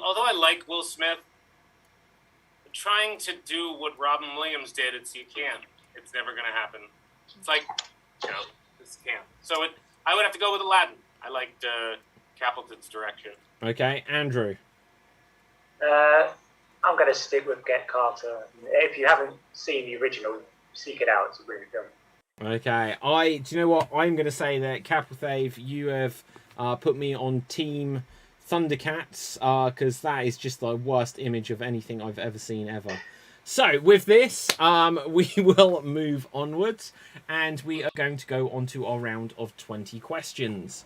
although I like Will Smith, trying to do what Robin Williams did, you can't. It's never going to happen. It's like, this can't. So I would have to go with Aladdin. I liked Capleton's direction. Okay, Andrew. I'm going to stick with Get Carter. If you haven't seen the original, seek it out. It's a really good. Okay, do you know what? I'm going to say that Capleton, you have put me on Team Thundercats, because that is just the worst image of anything I've ever seen ever. So, with this, we will move onwards, and we are going to go on to our round of 20 questions.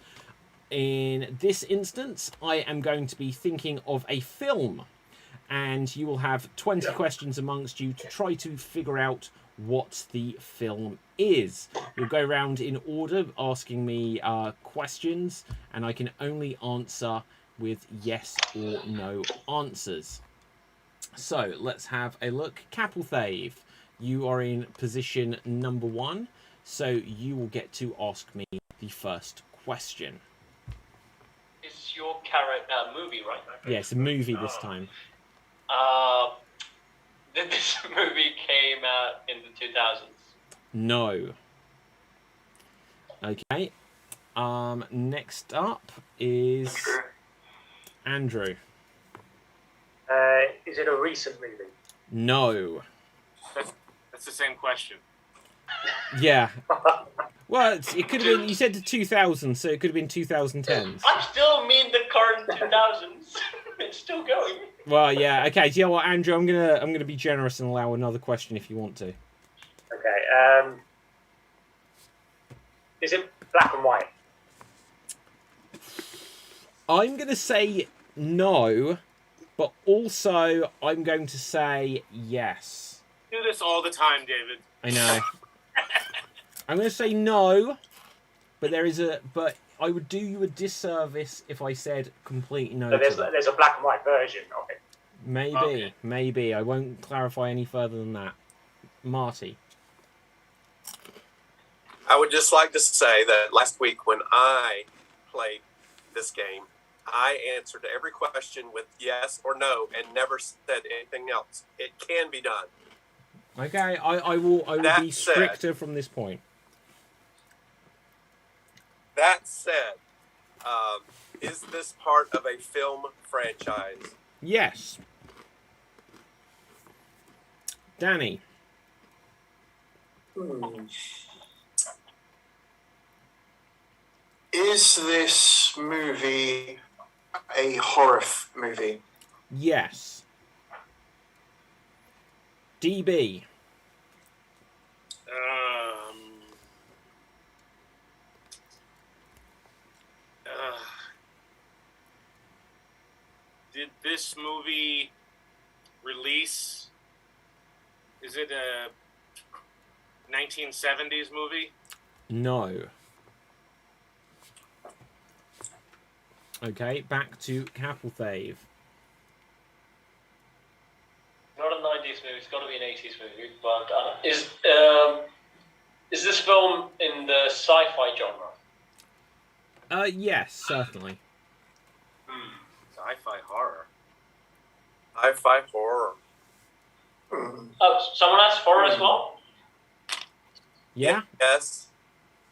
In this instance, I am going to be thinking of a film, and you will have 20 questions amongst you to try to figure out what the film is. You'll go around in order, asking me questions, and I can only answer with yes or no answers. So, let's have a look. Capleton, you are in position number 1, so you will get to ask me the first question. It's your movie, right? Yeah, it's a movie this time. Did this movie came out in the 2000s? No. Okay. Next up is Andrew. Is it a recent movie? No. That's the same question. Yeah. Well, it could have been. You said the 2000s, so it could have been 2010s. I still mean the current 2000s. It's still going. Well, yeah. Okay. Do you know what, Andrew? I'm gonna be generous and allow another question if you want to. Okay. Is it black and white? I'm going to say no, but also I'm going to say yes. Do this all the time, David. I know. I'm going to say no, but but I would do you a disservice if I said complete no. So there's a black and white version of it. Maybe. I won't clarify any further than that. Marty. I would just like to say that last week when I played this game, I answered every question with yes or no and never said anything else. It can be done. Okay, I will be stricter from this point. That said, is this part of a film franchise? Yes. Danny. Is this movie a horror movie? Yes. DB. Did this movie release? Is it a 1970s movie? No. Okay, back to Capelthave. Not a 90s movie, it's got to be an 80s movie, but is this film in the sci-fi genre? Yes, certainly. Sci-fi horror. Sci-fi horror. Oh, someone asked horror as well? Yeah? Yes.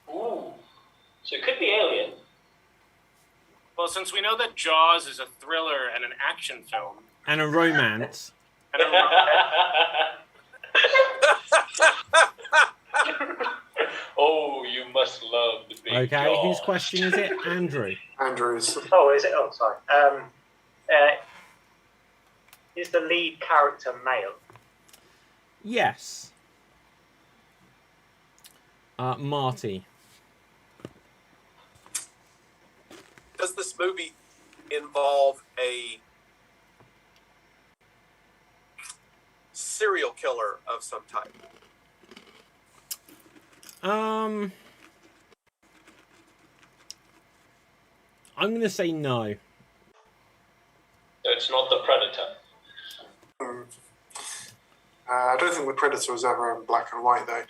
Ooh. So it could be Alien. Well, since we know that Jaws is a thriller and an action film, And a romance. and Oh, you must love the big Okay, Jaws. whose question is it? Andrew. Andrews. Oh, is it? Oh, sorry. Is the lead character male? Yes. Marty. Does this movie involve a serial killer of some type? I'm going to say no. So it's not the Predator. I don't think the Predator was ever in black and white, though.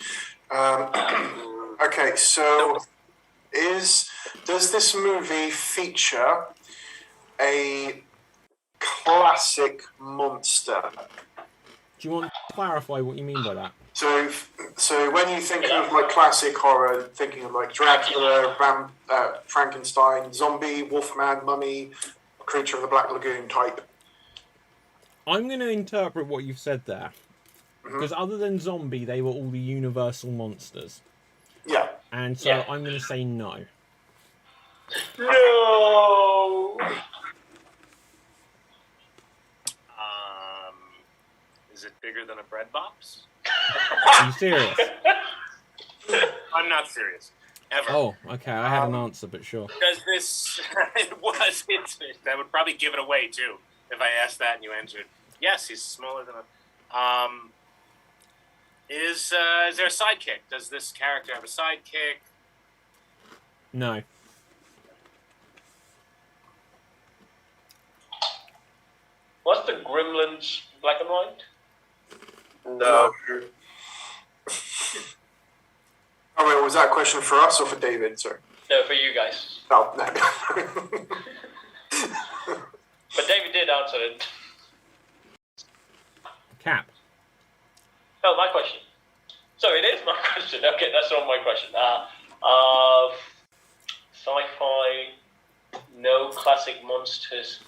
Okay, so does this movie feature a classic monster? Do you want to clarify what you mean by that? So when you think of like classic horror, thinking of like Dracula, Frankenstein, zombie, Wolfman, Mummy, Creature of the Black Lagoon type. I'm going to interpret what you've said there. Because other than zombie, they were all the universal monsters. Yeah. And so I'm going to say no. No! is it bigger than a bread box? Are you serious? I'm not serious. Ever. Oh, okay. I had an answer, but sure. Does this... that would probably give it away, too, if I asked that and you answered, yes, he's smaller than a... Is there a sidekick? Does this character have a sidekick? No. Was the Gremlins black and white? No. Oh, wait, was that a question for us or for David? Sorry. No, for you guys. Oh, no. But David did answer it. Cap. Oh, my question. So it is my question. Okay, that's not my question. Sci-fi, no classic monsters.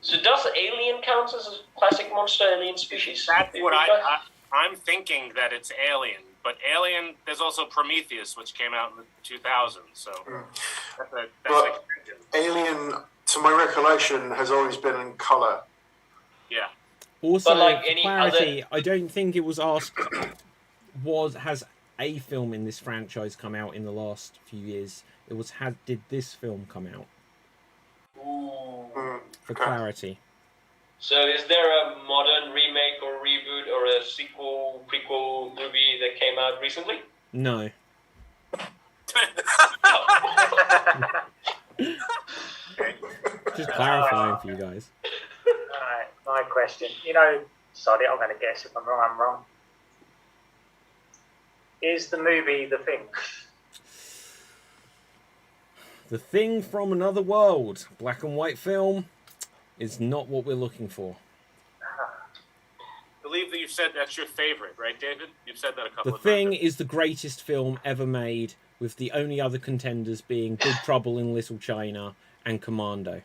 So does Alien count as a classic monster, alien species? That's what I'm thinking, that it's Alien. But Alien, there's also Prometheus, which came out in the 2000s. So that's Alien, to my recollection, has always been in colour. Yeah. Also, But like for any clarity, I don't think it was asked has a film in this franchise come out in the last few years? Did this film come out? Ooh. For clarity. So is there a modern remake or reboot or a sequel, prequel movie that came out recently? No. Just clarifying for you guys. Alright, my question. Sorry, I'm going to guess. If I'm wrong. Is the movie The Thing? The Thing from Another World, black and white film, is not what we're looking for. I believe that you've said that's your favorite, right, David? You've said that a couple The of times. The Thing is the greatest film ever made, with the only other contenders being Big Trouble in Little China and Commando.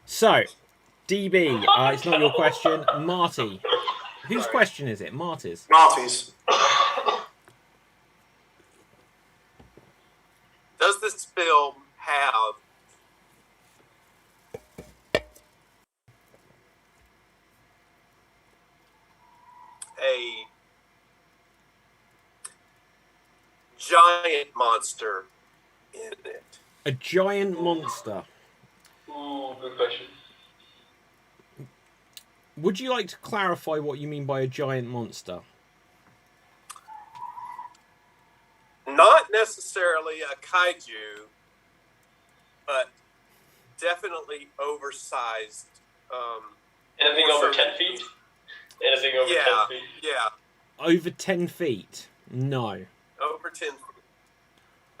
So, DB, it's not your question. Marty. Whose question is it? Marty's. Marty's. Does this film have a giant monster in it? A giant monster. Ooh, good question. Would you like to clarify what you mean by a giant monster? Not necessarily a kaiju, but definitely oversized. Anything over 10 feet? Anything over 10 feet? Yeah. Over 10 feet? No. Over 10 feet.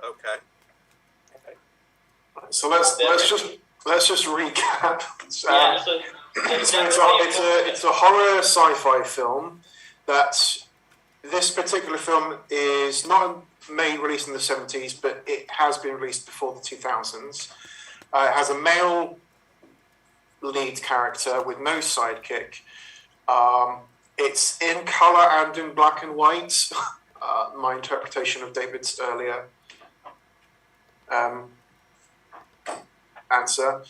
Okay. So let's just recap. Yeah, so It's a horror sci-fi film that this particular film is not released in the 70s, but it has been released before the 2000s. It has a male lead character with no sidekick. It's in colour and in black and white. My interpretation of David's earlier answer.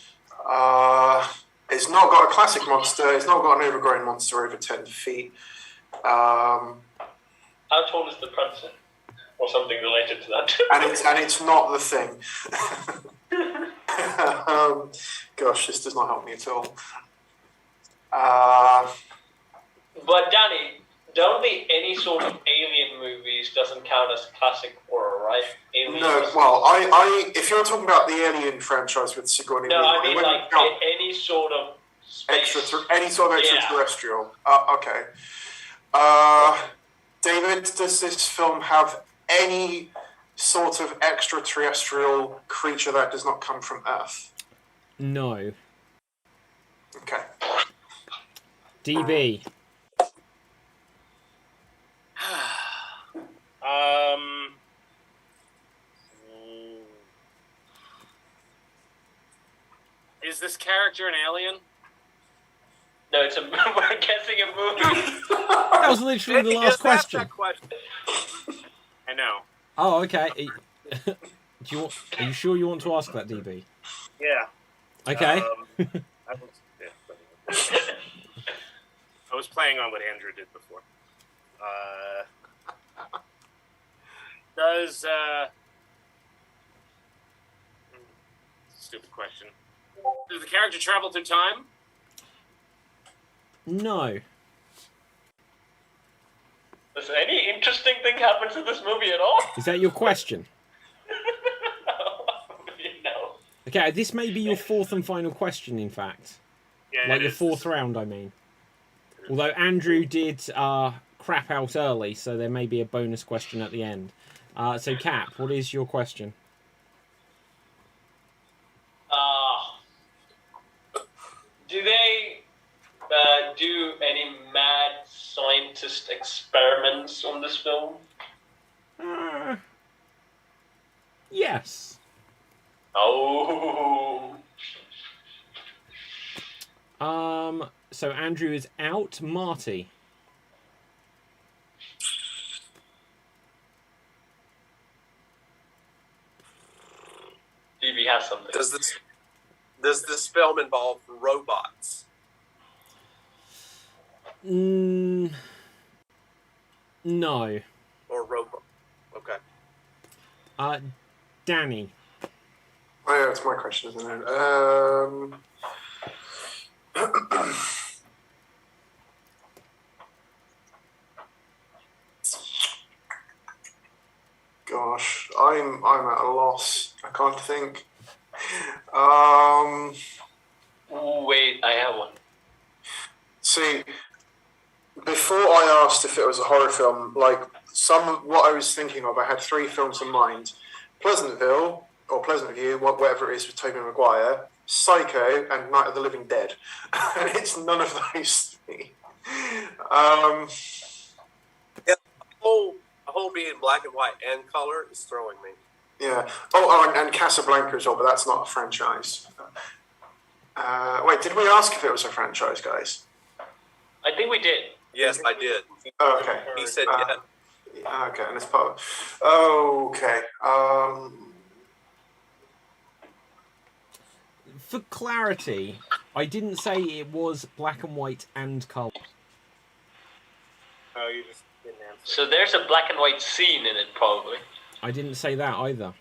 It's not got a classic monster. It's not got an overgrown monster over 10 feet. how tall is the predator? Or something related to that. and it's not The Thing. Gosh, this does not help me at all. But Danny, don't the any sort of alien movies doesn't count as classic horror, right? Aliens. No, well, I if you're talking about the Alien franchise with Sigourney No, Weaver, I mean like any sort of space. any sort of extraterrestrial. Okay. David, does this film have any sort of extraterrestrial creature that does not come from Earth? No. Okay. DB. Is this character an alien? No, it's a we're guessing a movie. That was literally the last question. I know. Oh, okay. Are you sure you want to ask that, DB? Yeah. Okay. I was playing on what Andrew did before. Stupid question. Does the character travel through time? No. Does any interesting thing happen to this movie at all? Is that your question? No. Okay, this may be your fourth and final question, in fact. Yeah, like your fourth round, I mean. Although Andrew did crap out early, so there may be a bonus question at the end. So, Cap, what is your question? Do they do any mad scientist experiments on this film? Yes. Oh. So Andrew is out. Marty. DB has something. Does this film involve robots? No. Or or robot? Okay. Danny. Oh, yeah, it's my question, isn't it? Gosh, I'm at a loss. I can't think. Wait, I have one. See, before I asked if it was a horror film, like what I was thinking of, I had 3 films in mind: Pleasantville or Pleasant View, whatever it is, with Tobey Maguire, Psycho, and Night of the Living Dead. And it's none of those 3. A whole being black and white and color is throwing me. Yeah. Oh, and Casablanca as well, but that's not a franchise. Wait, did we ask if it was a franchise, guys? I think we did. Yes, I did. Oh, okay. He said yes. Okay, and it's part of... Okay. For clarity, I didn't say it was black and white and colour. Oh, you just didn't answer. So there's a black and white scene in it, probably. I didn't say that either.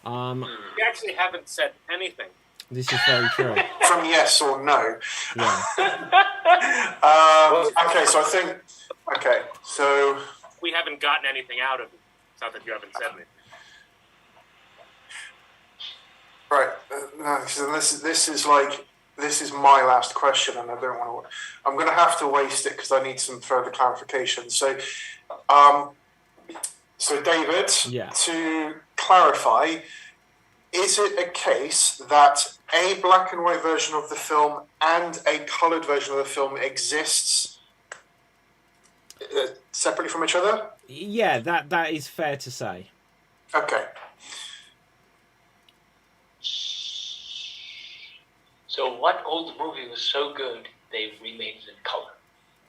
You actually haven't said anything. This is very true. From yes or no. Yeah. Okay, so I think... Okay, so... We haven't gotten anything out of it. It's not that you haven't said anything. Right, no, so this is my last question, and I don't want to... I'm going to have to waste it because I need some further clarification. So, David, Yeah. to clarify, is it a case that a black and white version of the film and a coloured version of the film exists separately from each other? Yeah, that is fair to say. Okay. So what old movie was so good they remade it in color?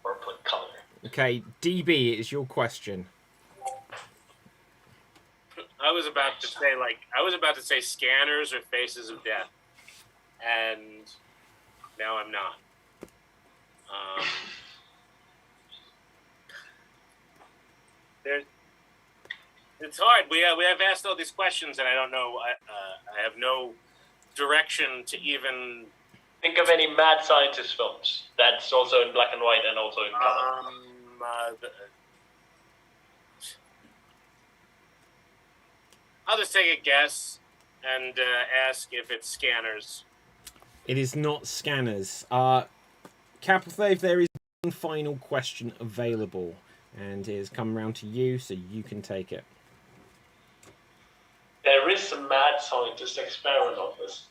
Or put color? Okay, DB, it's your question. I was about to say Scanners or Faces of Death, and now I'm not. It's hard. We have asked all these questions, and I don't know. I have no direction to even Think of any mad scientist films that's also in black and white and also in color. I'll just take a guess and ask if it's Scanners. It is not Scanners. Capital, there is one final question available, and it has come round to you, so you can take it. There is a mad scientist experiment on this.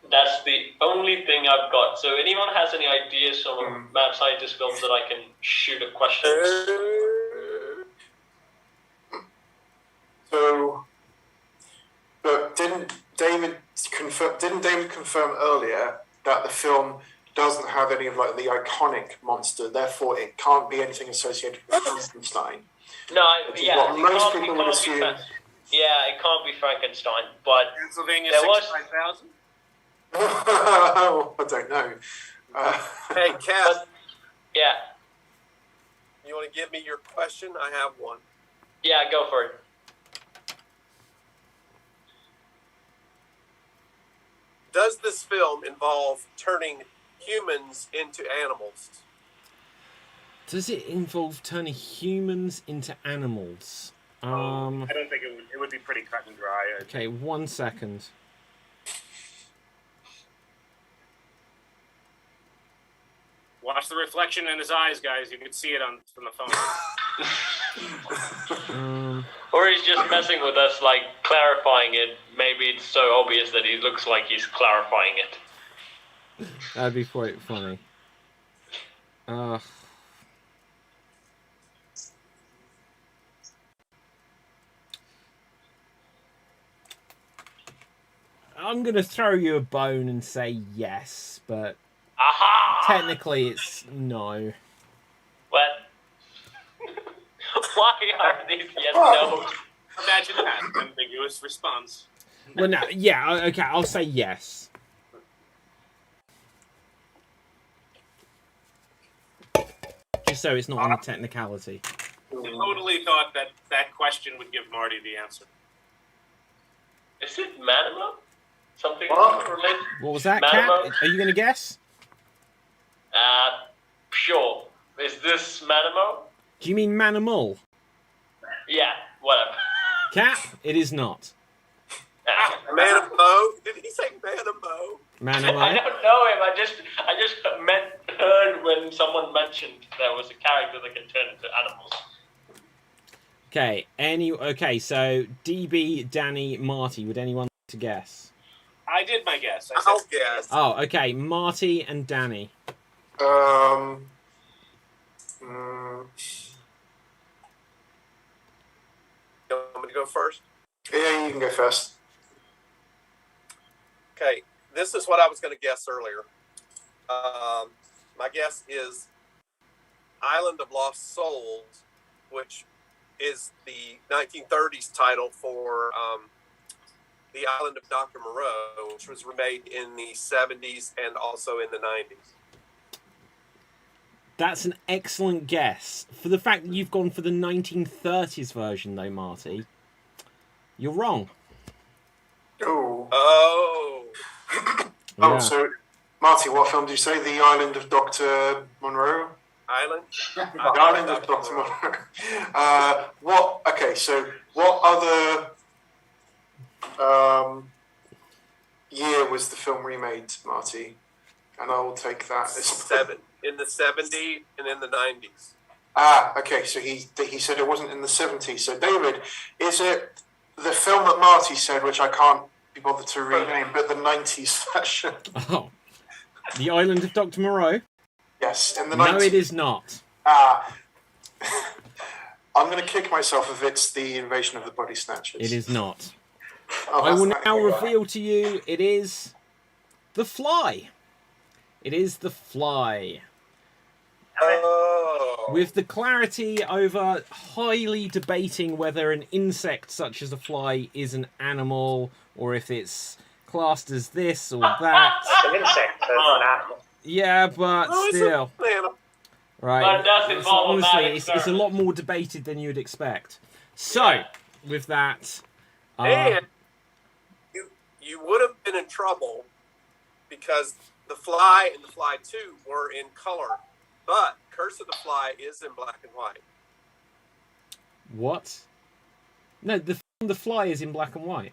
That's the only thing I've got. So anyone has any ideas on mad scientist films that I can shoot a question? So, but didn't David confirm earlier that the film doesn't have any of like the iconic monster, therefore it can't be anything associated with Frankenstein? No, what most people would assume. Yeah, it can't be Frankenstein, but Pennsylvania there was 65,000? I don't know. Hey, Cass, yeah, you want to give me your question? I have one. yeah, go for it. Does this film involve turning humans into animals? Does it involve turning humans into animals? I don't think it would be pretty cut and dry. Okay, 1 second. Watch the reflection in his eyes, guys. You can see it from the phone. Or he's just messing with us, like clarifying it. Maybe it's so obvious that he looks like he's clarifying it. That'd be quite funny. I'm going to throw you a bone and say yes, but Aha! technically it's no. What? Why are these yes no? Imagine that ambiguous response. Well, no, yeah, okay, I'll say yes. Just so it's not on a technicality. totally thought that question would give Marty the answer. Is it Manimo? Something What? related? What was that, Cap? Manimo? Are you going to guess? Sure. Is this Manimo? Do you mean Manimal? Yeah, whatever. Cap, it is not. Manamo? Did he say Manamo? I Manimal. don't know him. I just heard when someone mentioned there was a character that can turn into animals. Okay, so DB, Danny, Marty, would anyone like to guess? I did my guess. I I'll said, guess. Oh, okay, Marty and Danny. You want me to go first? Yeah, you can go first. Okay, this is what I was going to guess earlier. My guess is Island of Lost Souls, which is the 1930s title for The Island of Dr. Moreau, which was remade in the 70s and also in the 90s. That's an excellent guess. For the fact that you've gone for the 1930s version, though, Marty, you're wrong. Oh. Oh. Yeah. So, Marty, what film did you say? The Island of Dr. Monroe? Island? The Island of Dr. Monroe. What other year was the film remade, Marty? And I will take that as... In the 70s and in the 90s. Okay, so he said it wasn't in the 70s. So, David, is it the film that Marty said, which I can't be bothered to rename, but the 90s version? Oh. The Island of Dr. Moreau? Yes, in the 90s. No, it is not. I'm going to kick myself if it's the Invasion of the Body Snatchers. It is not. Oh, I will that's now not- reveal to you it is The Fly. It is The Fly. Oh. With the clarity over highly debating whether an insect such as a fly is an animal or if it's classed as this or that. An insect, an animal. Yeah, but Oh, it's still. a banana. Right. But it does involve a honestly, bad it's a experiment. lot more debated than you'd expect. So, with that... And you would have been in trouble because The Fly and The Fly 2 were in color, but Curse of the Fly is in black and white. What? No, The Fly is in black and white.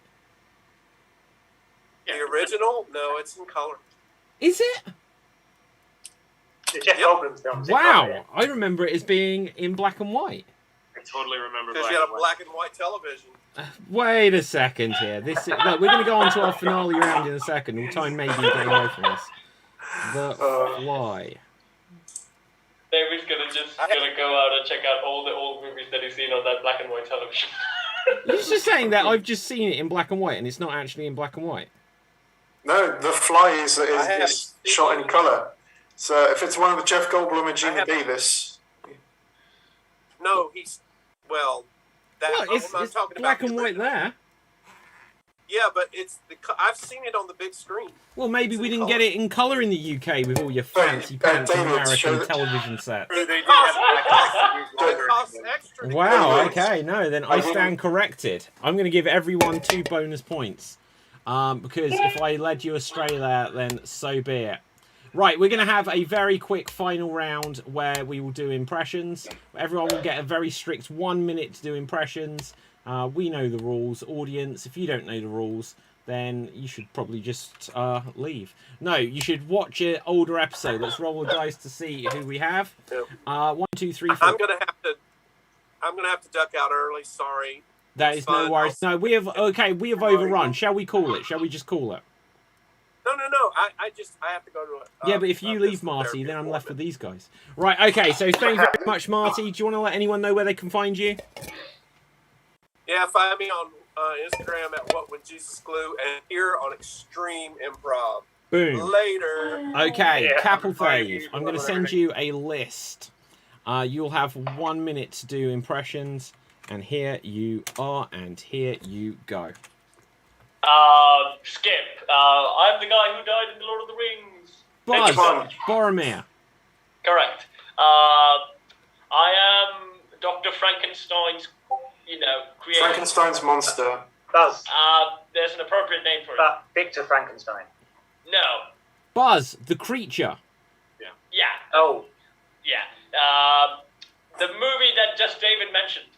The original? No, it's in color. Is it? The Jeff Yep. Goldblum films. Wow, I remember it as being in black and white. I totally remember Because black you had and a white. black and white television. Wait a second here. Look, we're going to go on to our finale round in a second. We'll try and maybe get away from this. The Fly. David's gonna go out and check out all the old movies that he's seen on that black and white television. You're just saying that I've just seen it in black and white and it's not actually in black and white. No, The Fly is have shot in colour. So if it's one with Jeff Goldblum and Gina have- Davis... No, he's well. Well, it's I'm talking black about and the white original. there. Yeah, but I've seen it on the big screen. Well, maybe It's we in didn't colour. get it in colour in the UK with all your fancy pants David, American show the- television sets. They did have black It costs extra. to Wow, get it. okay, no, then I stand corrected. I'm going to give everyone 2 bonus points. Because if I led you astray there, then so be it. Right, we're going to have a very quick final round where we will do impressions. Everyone will get a very strict 1 minute to do impressions. We know the rules. Audience, if you don't know the rules, then you should probably just leave. No, you should watch an older episode. Let's roll the dice to see who we have. 1, 2, 3, 4. I'm gonna have to duck out early. Sorry. That is no worries. No, we have overrun. Shall we call it? Shall we just call it? No. I have to go to it. Yeah, but if you leave, Marty, then I'm left with these guys. Right, okay, so thank you very much, Marty. Do you want to let anyone know where they can find you? Yeah, find me on Instagram at What Would Jesus Glue and here on Extreme Improv. Boom. Later. Okay, Yeah. Capelthave, I'm going to send you a list. You'll have 1 minute to do impressions, and here you are, and here you go. Skip. I'm the guy who died in the Lord of the Rings. Buzz, Come on. Boromir, Correct. I am Dr. Frankenstein's, creation. Frankenstein's monster. Buzz. There's an appropriate name for it. Victor Frankenstein. No. Buzz, the creature. Yeah. Oh. Yeah. The movie that just David mentioned.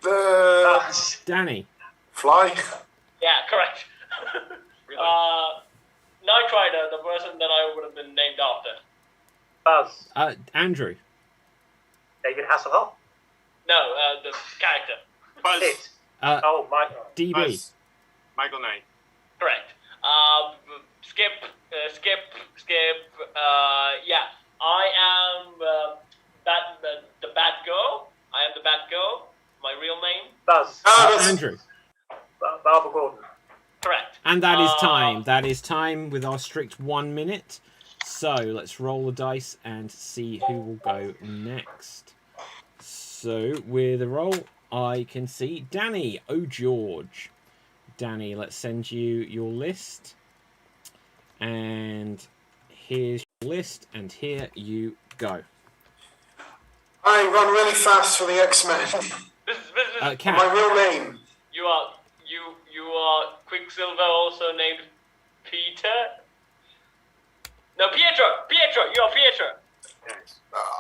The Danny. Fly. Yeah, correct. Knight Rider, the person that I would have been named after. Buzz. Andrew. David Hasselhoff. No, the character. Buzz. It. Oh, Michael. DB. Buzz. Michael Knight. Correct. Skip. Yeah, I am the Batgirl. I am the Batgirl. My real name. Buzz. Andrew. Barbara Gordon. Correct. And that is time. That is time with our strict 1 minute. So let's roll the dice and see who will go next. So with a roll, I can see Danny. Oh, George. Danny, let's send you your list. And here's your list, and here you go. I run really fast for the X-Men. Cat. My real name. You are Quicksilver, also named Peter. No, Pietro. You are Pietro.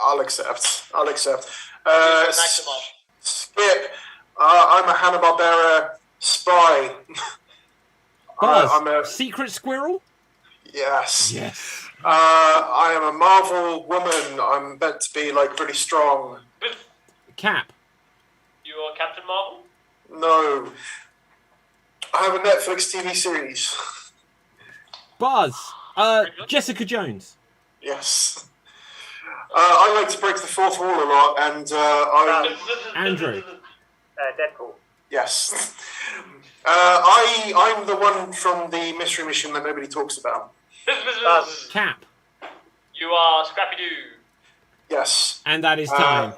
I'll accept. Maximum. Skip. I'm a Hanna-Barbera spy. Buzz, I'm a secret squirrel? yes. Yes. I am a Marvel woman. I'm meant to be like really strong. Cap. You are Captain Marvel. No. I have a Netflix TV series. Buzz. Jessica Jones. Yes. I like to break the fourth wall a lot, and Andrew. Deadpool. yes. I'm the one from the mystery mission that nobody talks about. Buzz. Cap. You are Scrappy-Doo. Yes. And that is time.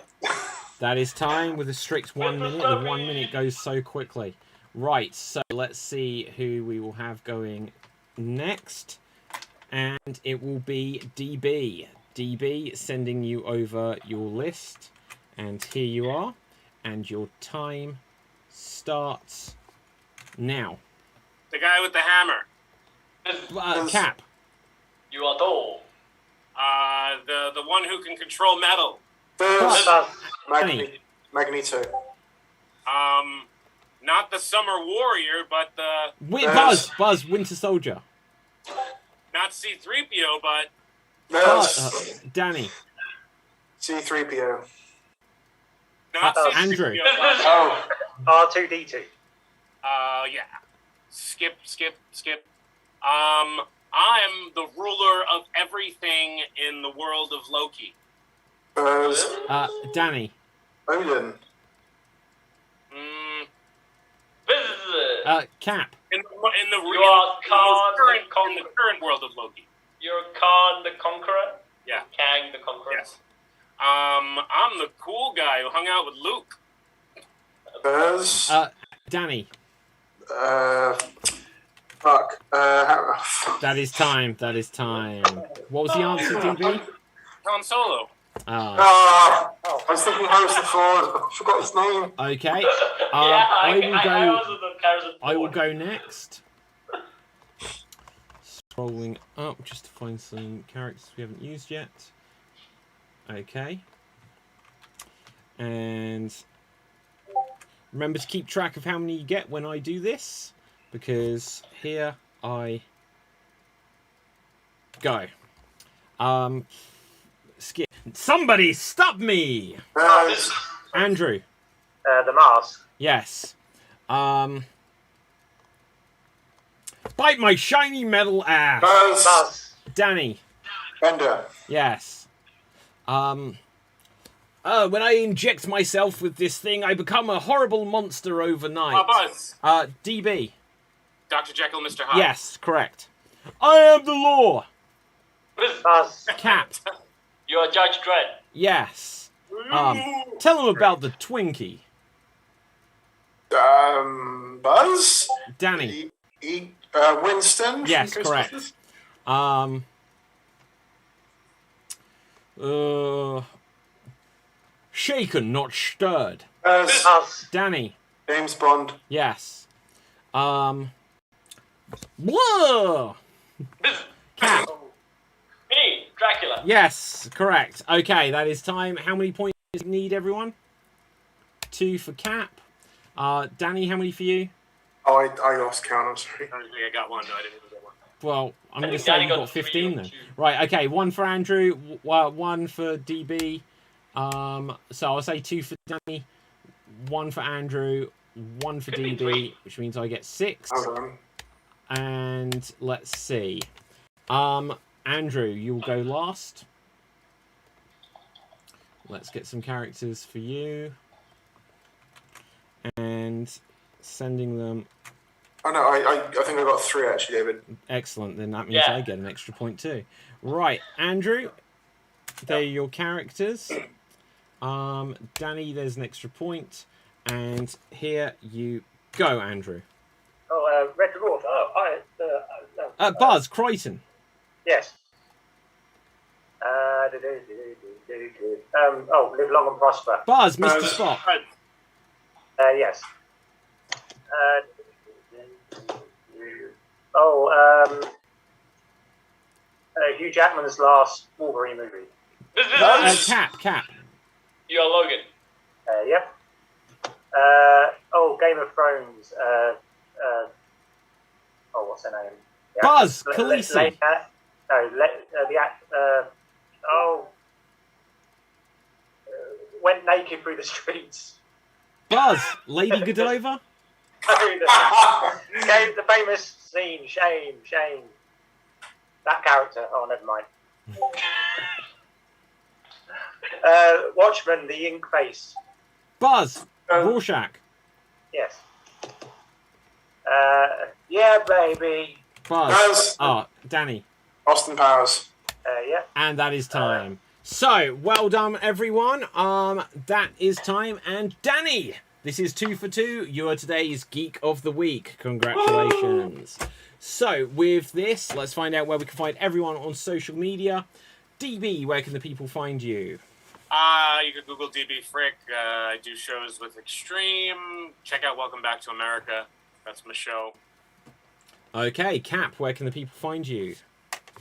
That is time with a strict 1 minute. The 1 minute goes so quickly. Right, so let's see who we will have going next. And it will be DB. DB, sending you over your list. And here you are. And your time starts now. The guy with the hammer. Cap. You are Thor. The one who can control metal. Buzz. Danny. Magneto. Not the Summer Warrior, but the Buzz, Winter Soldier. not C-3PO, but Danny. C-3PO. not C-3PO. Andrew. Oh. R2D2. Yeah. Skip. I'm the ruler of everything in the world of Loki. Buzz. Danny. Odin. Cap. In the current world of Loki. You're Khan the Conqueror. Yeah. Kang the Conqueror. Yes. I'm the cool guy who hung out with Luke. Buzz. Danny. Fuck. That is time. What was the answer, DB? Han Solo. I was thinking Harrison Ford. I forgot his name. Okay. I will go next. Scrolling up just to find some characters we haven't used yet. Okay. And remember to keep track of how many you get when I do this, because here I go. Skip. Somebody stop me! Buzz. Andrew. The Mask. Yes. Bite my shiny metal ass. Buzz. Danny. Bender. Yes. When I inject myself with this thing, I become a horrible monster overnight. Buzz. DB. Dr. Jekyll, Mr. Hyde. Yes, correct. I am the law. Buzz. Cap. You're Judge Dredd. Yes. Tell him about the Twinkie. Buzz. Danny. Winston. Yes, correct. Shaken, not stirred. Us. Danny. James Bond. Yes. Whoa! Cat. Me, Dracula. Yes, correct. Okay, that is time. How many points do you need, everyone? 2 for Cap. Danny, how many for you? Oh, I lost count. I'm sorry. I don't think I got one. No, I didn't get one. Well, I'm going to think say Danny you got got 15 3 or then. 2. Right, okay. 1 for Andrew, 1 for DB. So I'll say 2 for Danny, 1 for Andrew, 1 for Could be DB, 3. which means I get 6. Hold on. And let's see. Andrew, you'll go last. Let's get some characters for you. And sending them. Oh no, I think I got 3 actually, David. Excellent. Then that means Yeah. I get an extra point too. Right, Andrew. They're your characters. Danny, there's an extra point. And here you go, Andrew. Oh, Red Dwarf. Buzz Crichton. Yes. Live long and prosper. Buzz, Mr. Spock. Yes. Hugh Jackman's last Wolverine movie. Cap. You're Logan. Yep. Game of Thrones. What's her name? Yeah. Buzz, Khaleesi. Went naked through the streets. Buzz, Lady Godova. Gave the famous scene, shame. That character. Oh, never mind. Watchmen, the ink face. Buzz, Rorschach. Yes. Yeah, baby. Buzz. Oh, Danny. Austin Powers. Yeah. And that is time. So, well done, everyone. That is time. And Danny, this is 2 for 2. You are today's Geek of the Week. Congratulations. So, with this, let's find out where we can find everyone on social media. DB, where can the people find you? You could Google DB Frick. I do shows with Xstreamed. Check out Welcome Back to America. That's my show. Okay, Cap, where can the people find you?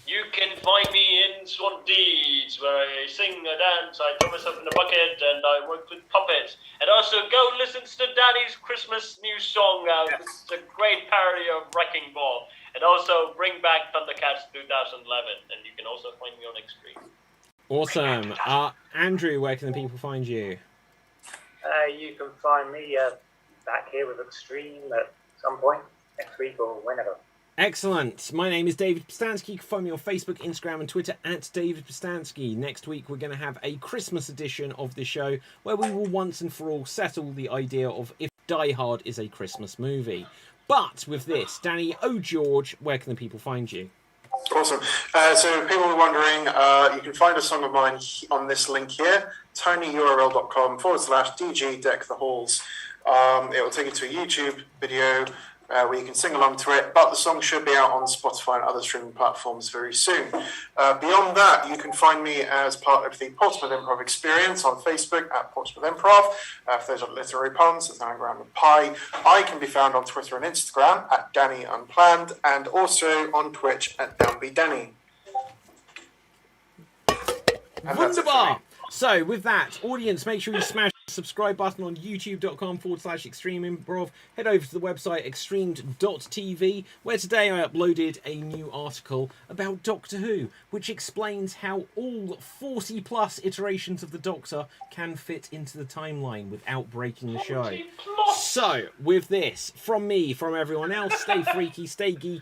You can find me in Swamp Deeds, where I sing, I dance, I throw myself in the bucket, and I work with puppets. And also go listen to Danny's Christmas new song out. Yes. It's a great parody of Wrecking Ball. And also bring back Thundercats 2011, and you can also find me on Xstreamed. Awesome. Andrew, where can the people find you? You can find me back here with Xstreamed at some point next week or whenever. Excellent. My name is David Pistansky. You can find me on Facebook, Instagram, and Twitter at David Pistansky. Next week, we're going to have a Christmas edition of the show where we will once and for all settle the idea of if Die Hard is a Christmas movie. But with this, Danny O'George, where can the people find you? Awesome. So people are wondering, you can find a song of mine on this link here, tinyurl.com/DG Deck the Halls. It will take you to a YouTube video where you can sing along to it, but the song should be out on Spotify and other streaming platforms very soon. Beyond that, you can find me as part of the Portsmouth Improv experience on Facebook at Portsmouth Improv. If those are literary puns, it's an anagram of pie. I can be found on Twitter and Instagram at Danny Unplanned, and also on Twitch at DownBeDanny. Wunderbar! So, with that, audience, make sure you smash the subscribe button on youtube.com/extremeimprov. Head over to the website xstreamed.tv, where today I uploaded a new article about Doctor Who, which explains how all 40-plus iterations of the Doctor can fit into the timeline without breaking the show. So, with this, from me, from everyone else, stay freaky, stay geeky,